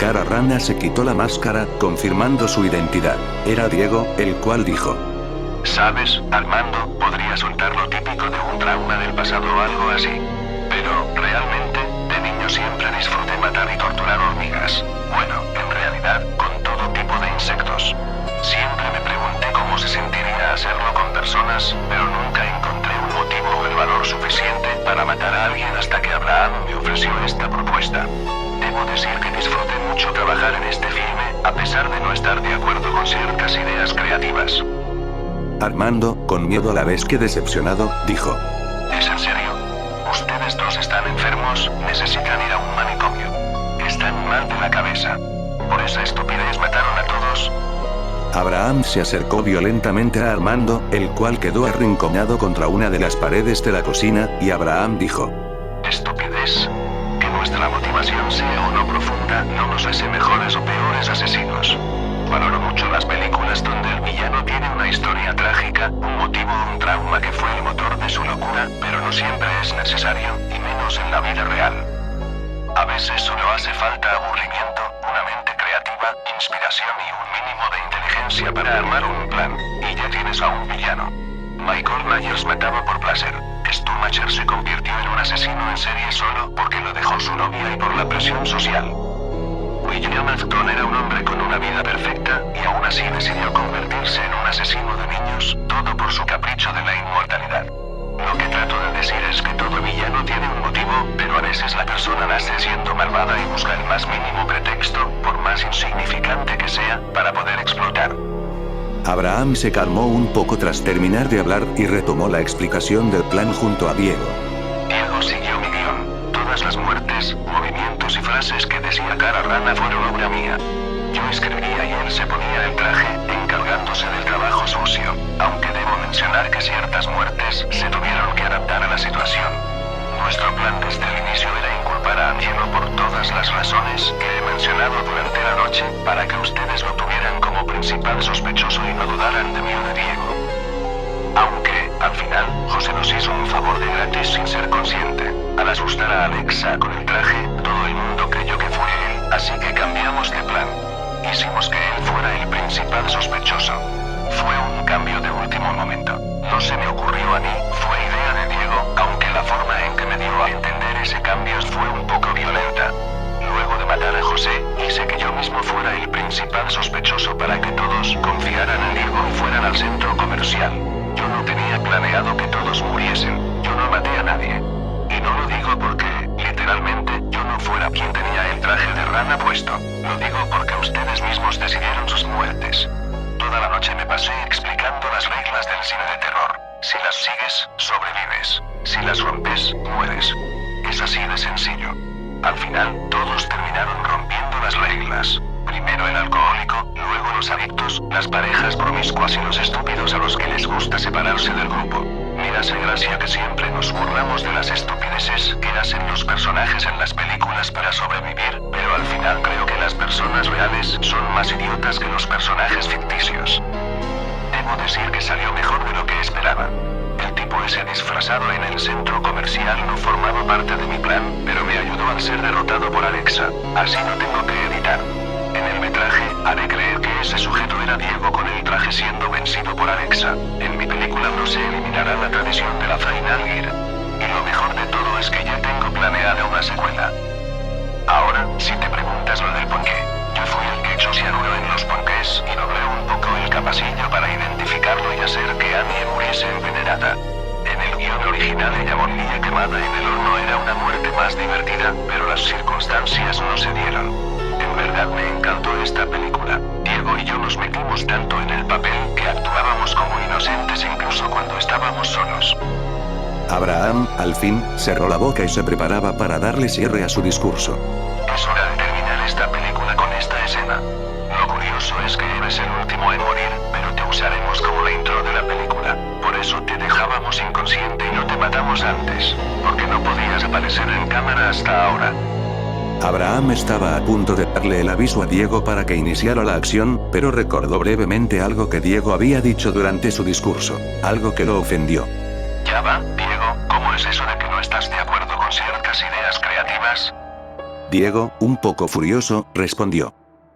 Cara Rana se quitó la máscara, confirmando su identidad. Era Diego, el cual dijo: Sabes, Armando, podría soltar lo típico de un trauma del pasado o algo así. Pero, realmente, de niño siempre disfruté matar y torturar hormigas. Bueno, en realidad, con todo tipo de insectos. Siempre me pregunté cómo se sentiría hacerlo con personas, pero nunca encontré un motivo o el valor suficiente para matar a alguien hasta que Abraham me ofreció esta propuesta. Debo decir que disfruté mucho trabajar en este filme, a pesar de no estar de acuerdo con ciertas ideas creativas. Armando, con miedo a la vez que decepcionado, dijo: ¿Es en serio? Ustedes dos están enfermos, necesitan ir a un manicomio. Están mal de la cabeza. ¿Por esa estupidez mataron a todos? Abraham se acercó violentamente a Armando, el cual quedó arrinconado contra una de las paredes de la cocina, y Abraham dijo: ¿Estupidez? Que nuestra motivación sea o no profunda no nos hace mejores o peores asesinos. Valoro mucho las películas donde el villano tiene una historia trágica, un motivo o un trauma que fue el motor de su locura, pero no siempre es necesario, y menos en la vida real. A veces solo hace falta aburrimiento, una mente creativa, inspiración y un mínimo de inteligencia para armar un plan, y ya tienes a un villano. Michael Myers mataba por placer. Schumacher se convirtió en un asesino en serie solo porque lo dejó su novia y por la presión social. William Afton era un hombre con una vida perfecta, y aún así decidió convertirse en un asesino de niños, todo por su capricho de la inmortalidad. Lo que trato de decir es que todo villano tiene un motivo, pero a veces la persona nace siendo malvada y busca el más mínimo pretexto, por más insignificante que sea, para poder explotar. Abraham se calmó un poco tras terminar de hablar y retomó la explicación del plan junto a Diego. Diego siguió mi guión. Todas las muertes, movimientos y frases que decía Cara Rana fueron obra mía. Yo escribía y él se ponía el traje, encargándose del trabajo sucio, aunque debo mencionar que ciertas muertes se tuvieron que adaptar a la situación. Nuestro plan desde el inicio era inculpar a Angelo por todas las razones que he mencionado durante la noche, para que ustedes lo tuvieran como principal sospechoso y no dudaran de mí o de Diego. Aunque, al final, José nos hizo un favor de gratis sin ser consciente. Al asustar a Alexa con el traje, todo el mundo creyó que fue él, así que cambiamos de plan. Hicimos que él fuera el principal sospechoso. Fue un cambio de último momento. No se me ocurrió a mí, fue idea de Diego, aunque la forma en que me dio a entender ese cambio fue un poco violenta. Luego de matar a José, hice que yo mismo fuera el principal sospechoso para que todos confiaran en Diego y fueran al centro comercial. Yo no tenía planeado que todos muriesen, yo no maté a nadie. Y no lo digo porque, literalmente, yo no fuera quien tenía el traje de rana puesto. Lo digo porque ustedes mismos decidieron sus muertes. Toda la noche me pasé explicando las reglas del cine de terror. Si las sigues, sobrevives. Si las rompes, mueres. Es así de sencillo. Al final, todos terminaron rompiendo las reglas. Primero el alcohólico, luego los adictos, las parejas promiscuas y los estúpidos a los que les gusta separarse del grupo. Me hace gracia que siempre nos burlamos de las estupideces que hacen los personajes en las películas para sobrevivir, pero al final creo que las personas reales son más idiotas que los personajes ficticios. Debo decir que salió mejor de lo que esperaba. El tipo ese disfrazado en el centro comercial no formaba parte de mi plan, pero me ayudó al ser derrotado por Alexa. Así no tengo que editar. En el metraje, haré creer que ese sujeto era Diego con el traje siendo vencido por Alexa. En mi película no se eliminará la tradición de la Final Gear. Y lo mejor de todo es que ya tengo planeada una secuela. Ahora, si te preguntas lo del ponqué, yo fui el que echó cianuro en los ponqués y doblé un poco el capacillo para identificarlo y hacer que Annie muriese envenenada. En el guión original ella moriría quemada en el horno, era una muerte más divertida, pero las circunstancias no se dieron. En verdad me encantó esta película. Diego y yo nos metimos tanto en el papel que actuábamos como inocentes incluso cuando estábamos solos. Abraham, al fin, cerró la boca y se preparaba para darle cierre a su discurso. Es hora de terminar esta película con esta escena. Lo curioso es que eres el último en morir, pero te usaremos como la intro de la película. Por eso te dejábamos inconsciente y no te matamos antes, porque no podías aparecer en cámara hasta ahora. Abraham estaba a punto de darle el aviso a Diego para que iniciara la acción, pero recordó brevemente algo que Diego había dicho durante su discurso, algo que lo ofendió. Ya va, Diego, ¿cómo es eso de que no estás de acuerdo con ciertas ideas creativas? Diego, un poco furioso, respondió.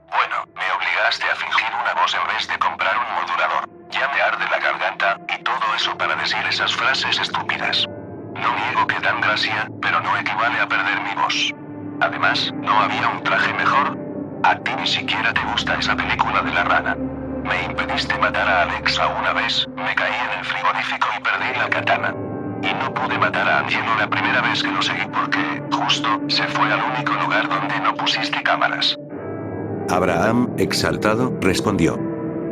Bueno, me obligaste a fingir una voz en vez de comprar un modulador. Ya me arde la garganta, y todo eso para decir esas frases estúpidas. No niego que dan gracia, pero no equivale a perder mi voz. Además, ¿no había un traje mejor? A ti ni siquiera te gusta esa película de la rana. Me impediste matar a Alexa una vez, me caí en el frigorífico y perdí la katana. Y no pude matar a Angelo la primera vez que lo seguí porque, justo, se fue al único lugar donde no pusiste cámaras. Abraham, exaltado, respondió.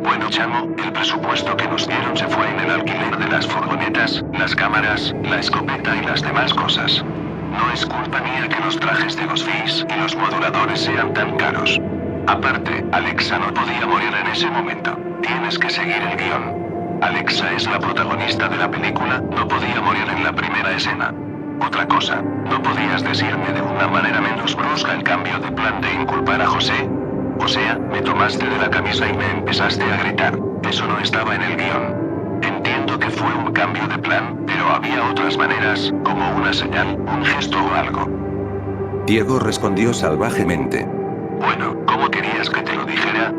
Bueno, chamo, el presupuesto que nos dieron se fue en el alquiler de las furgonetas, las cámaras, la escopeta y las demás cosas. No es culpa mía que los trajes de los FIS y los moduladores sean tan caros. Aparte, Alexa no podía morir en ese momento. Tienes que seguir el guión. Alexa es la protagonista de la película, no podía morir en la primera escena. Otra cosa, ¿no podías decirme de una manera menos brusca el cambio de plan de inculpar a José? O sea, me tomaste de la camisa y me empezaste a gritar. Eso no estaba en el guión. Entiendo que fue un cambio de plan, pero había otras maneras, como una señal, un gesto o algo. Diego respondió salvajemente. Bueno, ¿cómo querías que te lo dijera?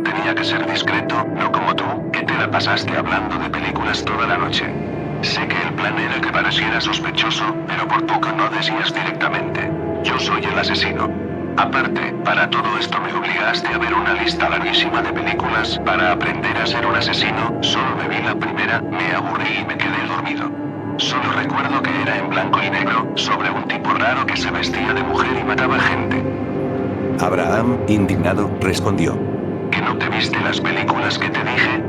Tenía que ser discreto, no como tú, que te la pasaste hablando de películas toda la noche. Sé que el plan era que pareciera sospechoso, pero por poco no decías directamente. Yo soy el asesino. Aparte, para todo esto me obligaste a ver una lista larguísima de películas para aprender a ser un asesino. Solo me vi la primera, me aburrí y me quedé dormido. Solo recuerdo que era en blanco y negro, sobre un tipo raro que se vestía de mujer y mataba gente. Abraham, indignado, respondió. ¿Que no te viste las películas que te dije?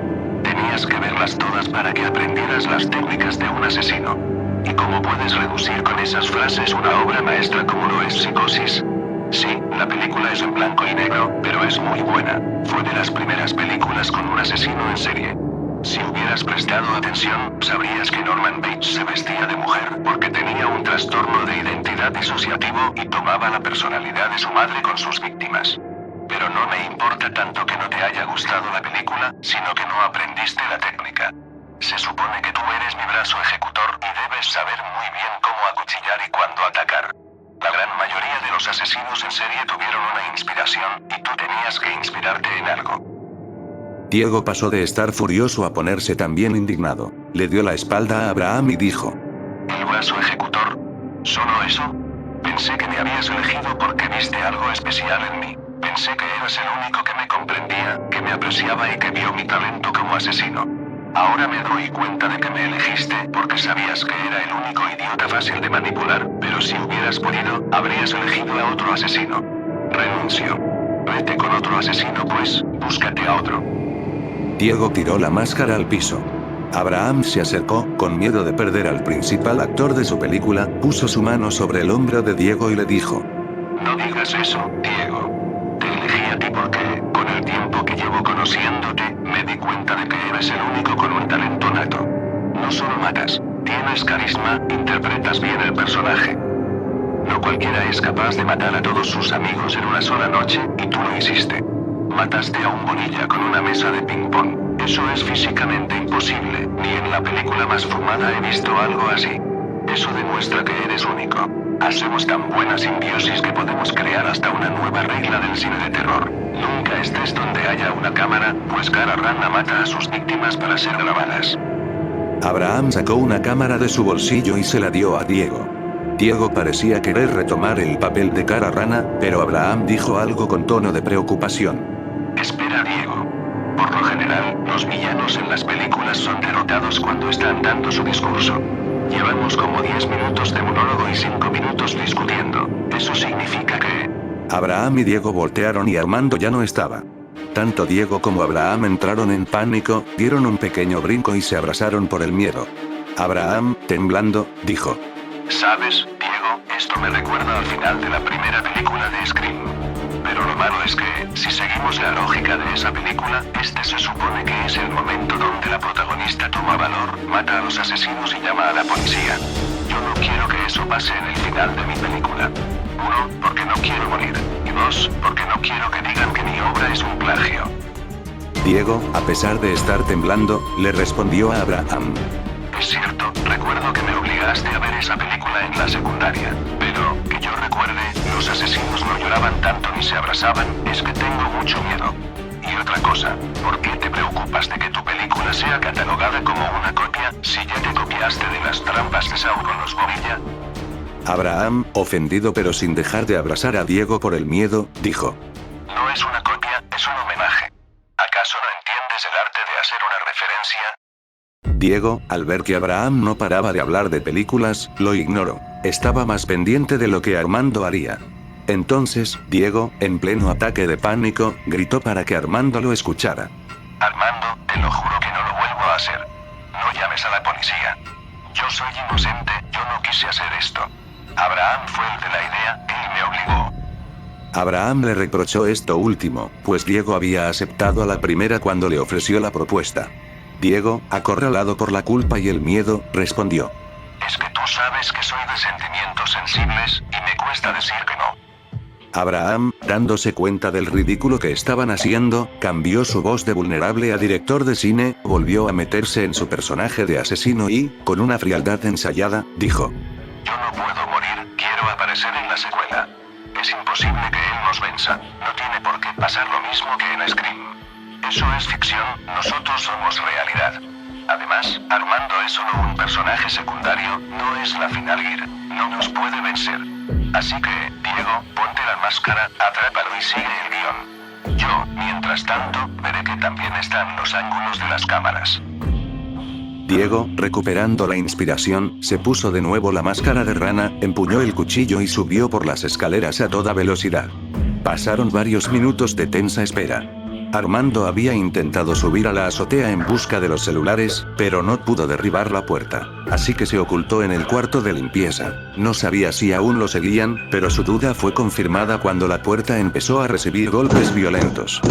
Tenías que verlas todas para que aprendieras las técnicas de un asesino. ¿Y cómo puedes reducir con esas frases una obra maestra como lo es Psicosis? Sí, la película es en blanco y negro, pero es muy buena. Fue de las primeras películas con un asesino en serie. Si hubieras prestado atención, sabrías que Norman Bates se vestía de mujer porque tenía un trastorno de identidad disociativo y tomaba la personalidad de su madre con sus víctimas. Pero no me importa tanto que no te haya gustado la película, sino que no aprendiste la técnica. Se supone que tú eres mi brazo ejecutor y debes saber muy bien cómo acuchillar y cuándo atacar. La gran mayoría de los asesinos en serie tuvieron una inspiración, y tú tenías que inspirarte en algo. Diego pasó de estar furioso a ponerse también indignado. Le dio la espalda a Abraham y dijo. ¿El brazo ejecutor? ¿Solo eso? Pensé que me habías elegido porque viste algo especial en mí. Pensé que eras el único que me comprendía, que me apreciaba y que vio mi talento como asesino. Ahora me doy cuenta de que me elegiste porque sabías que era el único idiota fácil de manipular, pero si hubieras podido, habrías elegido a otro asesino. Renuncio. Vete con otro asesino pues, búscate a otro. Diego tiró la máscara al piso. Abraham se acercó, con miedo de perder al principal actor de su película, puso su mano sobre el hombro de Diego y le dijo. No digas eso, Diego. Te elegí a ti porque, con el tiempo que llevo conociéndote, me di cuenta de que eres el único con un talento nato. No solo matas, tienes carisma, interpretas bien el personaje. No cualquiera es capaz de matar a todos sus amigos en una sola noche, y tú lo hiciste. Mataste a un bolilla con una mesa de ping-pong. Eso es físicamente imposible, ni en la película más fumada he visto algo así. Eso demuestra que eres único. Hacemos tan buena simbiosis que podemos crear hasta una nueva regla del cine de terror. Nunca estés donde haya una cámara, pues Cara Rana mata a sus víctimas para ser grabadas. Abraham sacó una cámara de su bolsillo y se la dio a Diego. Diego parecía querer retomar el papel de Cara Rana, pero Abraham dijo algo con tono de preocupación. Espera, Diego. Por lo general, los villanos en las películas son derrotados cuando están dando su discurso. Llevamos como 10 minutos de monólogo y 5 minutos discutiendo. Eso significa que... Abraham y Diego voltearon y Armando ya no estaba. Tanto Diego como Abraham entraron en pánico, dieron un pequeño brinco y se abrazaron por el miedo. Abraham, temblando, dijo. ¿Sabes, Diego? Esto me recuerda al final de la primera película de Scream. Pero lo malo es que, si seguimos la lógica de esa película, este se supone que es el momento donde la protagonista toma valor, mata a los asesinos y llama a la policía. Yo no quiero que eso pase en el final de mi película. Uno, porque no quiero morir. Y dos, porque no quiero que digan que mi obra es un plagio. Diego, a pesar de estar temblando, le respondió a Abraham. Es cierto, recuerdo que me obligaste a ver esa película en la secundaria. Pero, que yo recuerde, los asesinos no lloraban tanto ni se abrazaban, es que tengo mucho miedo. Y otra cosa, ¿por qué te preocupas de que tu película sea catalogada como una copia, si ya te copiaste de las trampas de Saúl con los Bobilla? Abraham, ofendido pero sin dejar de abrazar a Diego por el miedo, dijo. No es una copia, es un homenaje. ¿Acaso no entiendes el arte de hacer una referencia? Diego, al ver que Abraham no paraba de hablar de películas, lo ignoró. Estaba más pendiente de lo que Armando haría. Entonces, Diego, en pleno ataque de pánico, gritó para que Armando lo escuchara. Armando, te lo juro que no lo vuelvo a hacer. No llames a la policía. Yo soy inocente, yo no quise hacer esto. Abraham fue el de la idea, él me obligó. Abraham le reprochó esto último, pues Diego había aceptado a la primera cuando le ofreció la propuesta. Diego, acorralado por la culpa y el miedo, respondió. Es que tú sabes que soy de sentimientos sensibles, y me cuesta decir que no. Abraham, dándose cuenta del ridículo que estaban haciendo, cambió su voz de vulnerable a director de cine, volvió a meterse en su personaje de asesino y, con una frialdad ensayada, dijo. Yo no puedo morir, quiero aparecer en la secuela. Es imposible que él nos venza, no tiene por qué pasar lo mismo que en Scream. Eso es ficción, nosotros somos realidad. Además, Armando es solo un personaje secundario, no es la final gear, no nos puede vencer. Así que, Diego, ponte la máscara, atrápalo y sigue el guión. Yo, mientras tanto, veré que también están los ángulos de las cámaras. Diego, recuperando la inspiración, se puso de nuevo la máscara de rana, empuñó el cuchillo y subió por las escaleras a toda velocidad. Pasaron varios minutos de tensa espera. Armando había intentado subir a la azotea en busca de los celulares, pero no pudo derribar la puerta. Así que se ocultó en el cuarto de limpieza. No sabía si aún lo seguían, pero su duda fue confirmada cuando la puerta empezó a recibir golpes violentos.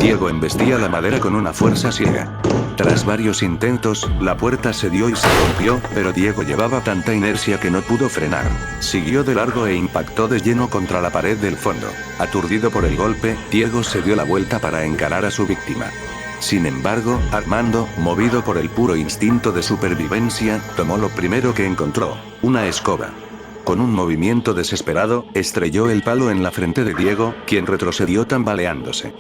Diego embestía la madera con una fuerza ciega. Tras varios intentos, la puerta cedió y se rompió, pero Diego llevaba tanta inercia que no pudo frenar. Siguió de largo e impactó de lleno contra la pared del fondo. Aturdido por el golpe, Diego se dio la vuelta para encarar a su víctima. Sin embargo, Armando, movido por el puro instinto de supervivencia, tomó lo primero que encontró, una escoba. Con un movimiento desesperado, estrelló el palo en la frente de Diego, quien retrocedió tambaleándose.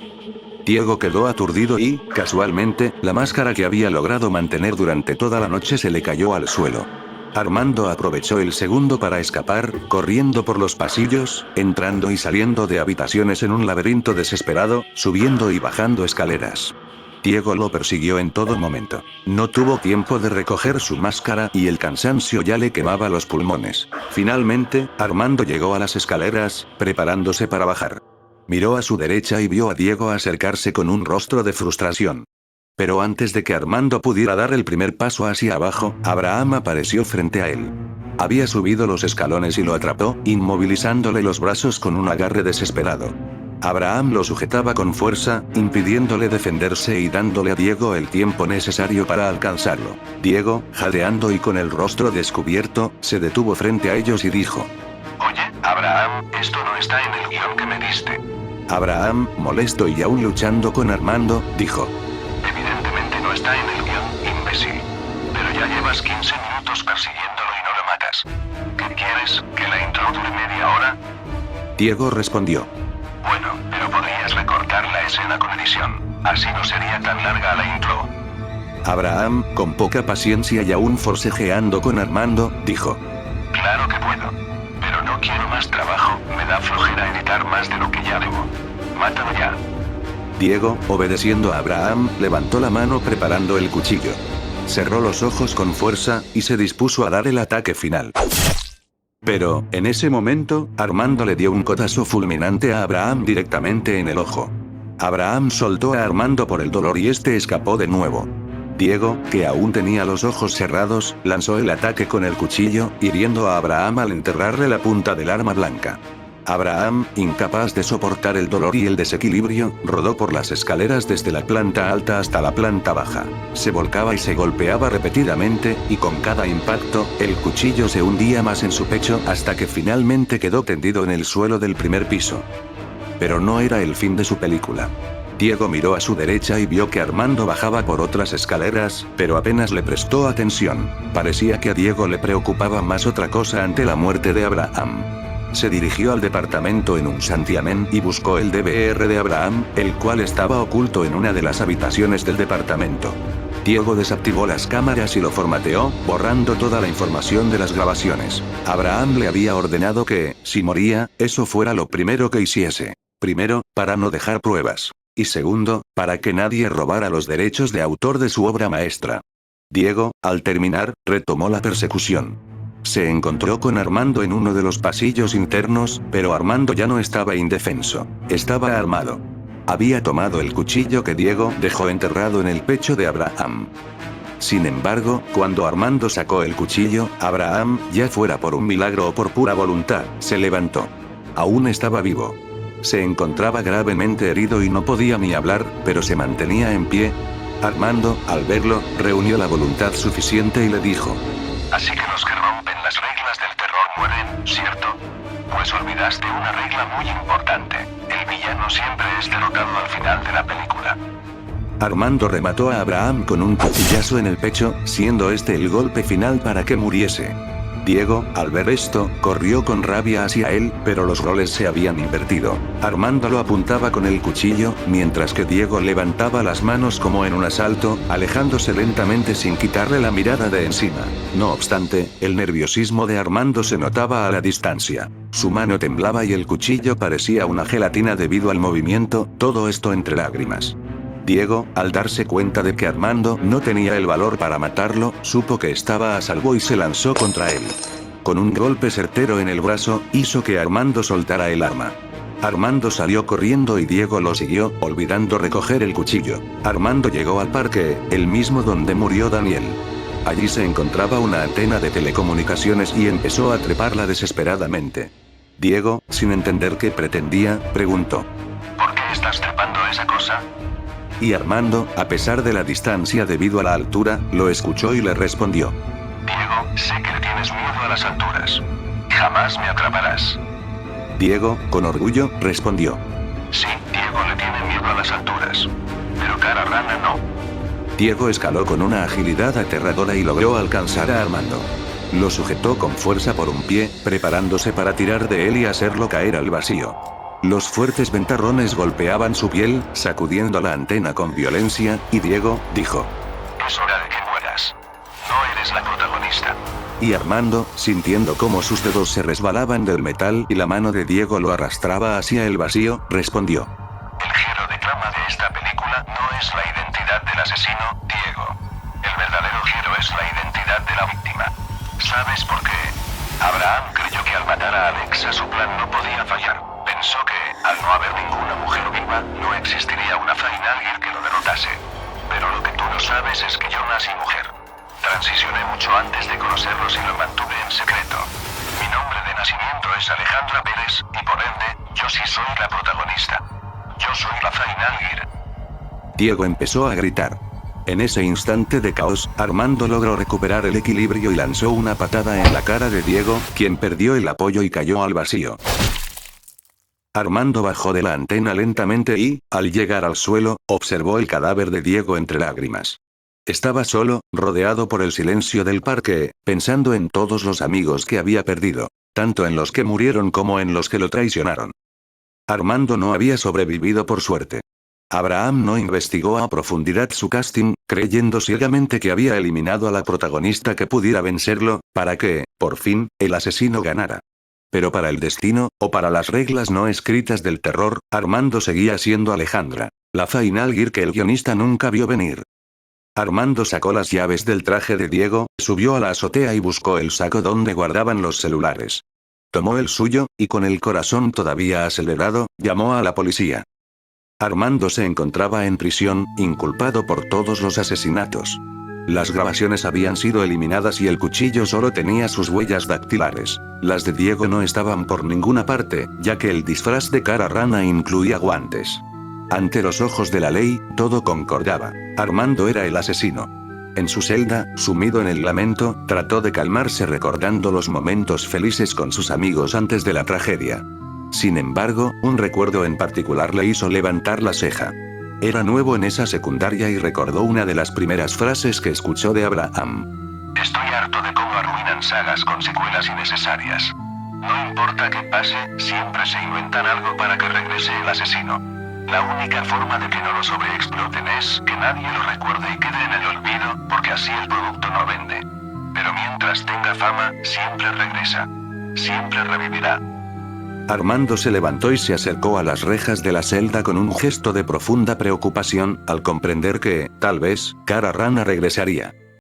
Diego quedó aturdido y, casualmente, la máscara que había logrado mantener durante toda la noche se le cayó al suelo. Armando aprovechó el segundo para escapar, corriendo por los pasillos, entrando y saliendo de habitaciones en un laberinto desesperado, subiendo y bajando escaleras. Diego lo persiguió en todo momento. No tuvo tiempo de recoger su máscara y el cansancio ya le quemaba los pulmones. Finalmente, Armando llegó a las escaleras, preparándose para bajar. Miró a su derecha y vio a Diego acercarse con un rostro de frustración. Pero antes de que Armando pudiera dar el primer paso hacia abajo, Abraham apareció frente a él. Había subido los escalones y lo atrapó, inmovilizándole los brazos con un agarre desesperado. Abraham lo sujetaba con fuerza, impidiéndole defenderse y dándole a Diego el tiempo necesario para alcanzarlo. Diego, jadeando y con el rostro descubierto, se detuvo frente a ellos y dijo: Oye, Abraham, esto no está en el guión que me diste. Abraham, molesto y aún luchando con Armando, dijo: Evidentemente no está en el guión, imbécil. Pero ya llevas 15 minutos persiguiéndolo y no lo matas. ¿Qué quieres? ¿Que la intro dure media hora? Diego respondió: Bueno, pero podrías recortar la escena con edición. Así no sería tan larga la intro. Abraham, con poca paciencia y aún forcejeando con Armando, dijo: Claro que puedo. Pero no quiero más trabajo, me da flojera editar más de lo que ya debo. Mátalo ya. Diego, obedeciendo a Abraham, levantó la mano preparando el cuchillo. Cerró los ojos con fuerza, y se dispuso a dar el ataque final. Pero, en ese momento, Armando le dio un codazo fulminante a Abraham directamente en el ojo. Abraham soltó a Armando por el dolor y este escapó de nuevo. Diego, que aún tenía los ojos cerrados, lanzó el ataque con el cuchillo, hiriendo a Abraham al enterrarle la punta del arma blanca. Abraham, incapaz de soportar el dolor y el desequilibrio, rodó por las escaleras desde la planta alta hasta la planta baja. Se volcaba y se golpeaba repetidamente, y con cada impacto, el cuchillo se hundía más en su pecho hasta que finalmente quedó tendido en el suelo del primer piso. Pero no era el fin de su película. Diego miró a su derecha y vio que Armando bajaba por otras escaleras, pero apenas le prestó atención. Parecía que a Diego le preocupaba más otra cosa ante la muerte de Abraham. Se dirigió al departamento en un santiamén y buscó el DVR de Abraham, el cual estaba oculto en una de las habitaciones del departamento. Diego desactivó las cámaras y lo formateó, borrando toda la información de las grabaciones. Abraham le había ordenado que, si moría, eso fuera lo primero que hiciese. Primero, para no dejar pruebas. Y segundo, para que nadie robara los derechos de autor de su obra maestra. Diego, al terminar, retomó la persecución. Se encontró con Armando en uno de los pasillos internos, pero Armando ya no estaba indefenso. Estaba armado. Había tomado el cuchillo que Diego dejó enterrado en el pecho de Abraham. Sin embargo, cuando Armando sacó el cuchillo, Abraham, ya fuera por un milagro o por pura voluntad, se levantó. Aún estaba vivo. Se encontraba gravemente herido y no podía ni hablar, pero se mantenía en pie. Armando, al verlo, reunió la voluntad suficiente y le dijo: Así que los que rompen las reglas del terror mueren, ¿cierto? Pues olvidaste una regla muy importante. El villano siempre es derrotado al final de la película. Armando remató a Abraham con un cuchillazo en el pecho, siendo este el golpe final para que muriese. Diego, al ver esto, corrió con rabia hacia él, pero los roles se habían invertido. Armando lo apuntaba con el cuchillo, mientras que Diego levantaba las manos como en un asalto, alejándose lentamente sin quitarle la mirada de encima. No obstante, el nerviosismo de Armando se notaba a la distancia. Su mano temblaba y el cuchillo parecía una gelatina debido al movimiento, todo esto entre lágrimas. Diego, al darse cuenta de que Armando no tenía el valor para matarlo, supo que estaba a salvo y se lanzó contra él. Con un golpe certero en el brazo, hizo que Armando soltara el arma. Armando salió corriendo y Diego lo siguió, olvidando recoger el cuchillo. Armando llegó al parque, el mismo donde murió Daniel. Allí se encontraba una antena de telecomunicaciones y empezó a treparla desesperadamente. Diego, sin entender qué pretendía, preguntó: ¿Por qué estás trepando esa cosa? Y Armando, a pesar de la distancia debido a la altura, lo escuchó y le respondió: Diego, sé que le tienes miedo a las alturas. Jamás me atraparás. Diego, con orgullo, respondió: Sí, Diego le tiene miedo a las alturas. Pero cara rana no. Diego escaló con una agilidad aterradora y logró alcanzar a Armando. Lo sujetó con fuerza por un pie, preparándose para tirar de él y hacerlo caer al vacío. Los fuertes ventarrones golpeaban su piel, sacudiendo la antena con violencia, y Diego dijo: Es hora de que mueras. No eres la protagonista. Y Armando, sintiendo cómo sus dedos se resbalaban del metal y la mano de Diego lo arrastraba hacia el vacío, respondió: El giro de trama de esta película no es la identidad del asesino, Diego. El verdadero giro es la identidad de la víctima. ¿Sabes por qué? Abraham creyó que al matar a Alexa su plan no podía fallar. Pensó que, al no haber ninguna mujer viva, no existiría una final Gear que lo derrotase. Pero lo que tú no sabes es que yo nací mujer. Transicioné mucho antes de conocerlos y lo mantuve en secreto. Mi nombre de nacimiento es Alejandra Pérez, y por ende, yo sí soy la protagonista. Yo soy la final Gear. Diego empezó a gritar. En ese instante de caos, Armando logró recuperar el equilibrio y lanzó una patada en la cara de Diego, quien perdió el apoyo y cayó al vacío. Armando bajó de la antena lentamente y, al llegar al suelo, observó el cadáver de Diego entre lágrimas. Estaba solo, rodeado por el silencio del parque, pensando en todos los amigos que había perdido, tanto en los que murieron como en los que lo traicionaron. Armando no había sobrevivido por suerte. Abraham no investigó a profundidad su casting, creyendo ciegamente que había eliminado a la protagonista que pudiera vencerlo, para que, por fin, el asesino ganara. Pero para el destino, o para las reglas no escritas del terror, Armando seguía siendo Alejandra, la final Gear que el guionista nunca vio venir. Armando sacó las llaves del traje de Diego, subió a la azotea y buscó el saco donde guardaban los celulares. Tomó el suyo, y con el corazón todavía acelerado, llamó a la policía. Armando se encontraba en prisión, inculpado por todos los asesinatos. Las grabaciones habían sido eliminadas y el cuchillo solo tenía sus huellas dactilares. Las de Diego no estaban por ninguna parte, ya que el disfraz de cara rana incluía guantes. Ante los ojos de la ley, todo concordaba. Armando era el asesino. En su celda, sumido en el lamento, trató de calmarse recordando los momentos felices con sus amigos antes de la tragedia. Sin embargo, un recuerdo en particular le hizo levantar la ceja. Era nuevo en esa secundaria y recordó una de las primeras frases que escuchó de Abraham. Estoy harto de cómo arruinan sagas con secuelas innecesarias. No importa qué pase, siempre se inventan algo para que regrese el asesino. La única forma de que no lo sobreexploten es que nadie lo recuerde y quede en el olvido, porque así el producto no vende. Pero mientras tenga fama, siempre regresa. Siempre revivirá. Armando se levantó y se acercó a las rejas de la celda con un gesto de profunda preocupación, al comprender que, tal vez, Cara Rana regresaría.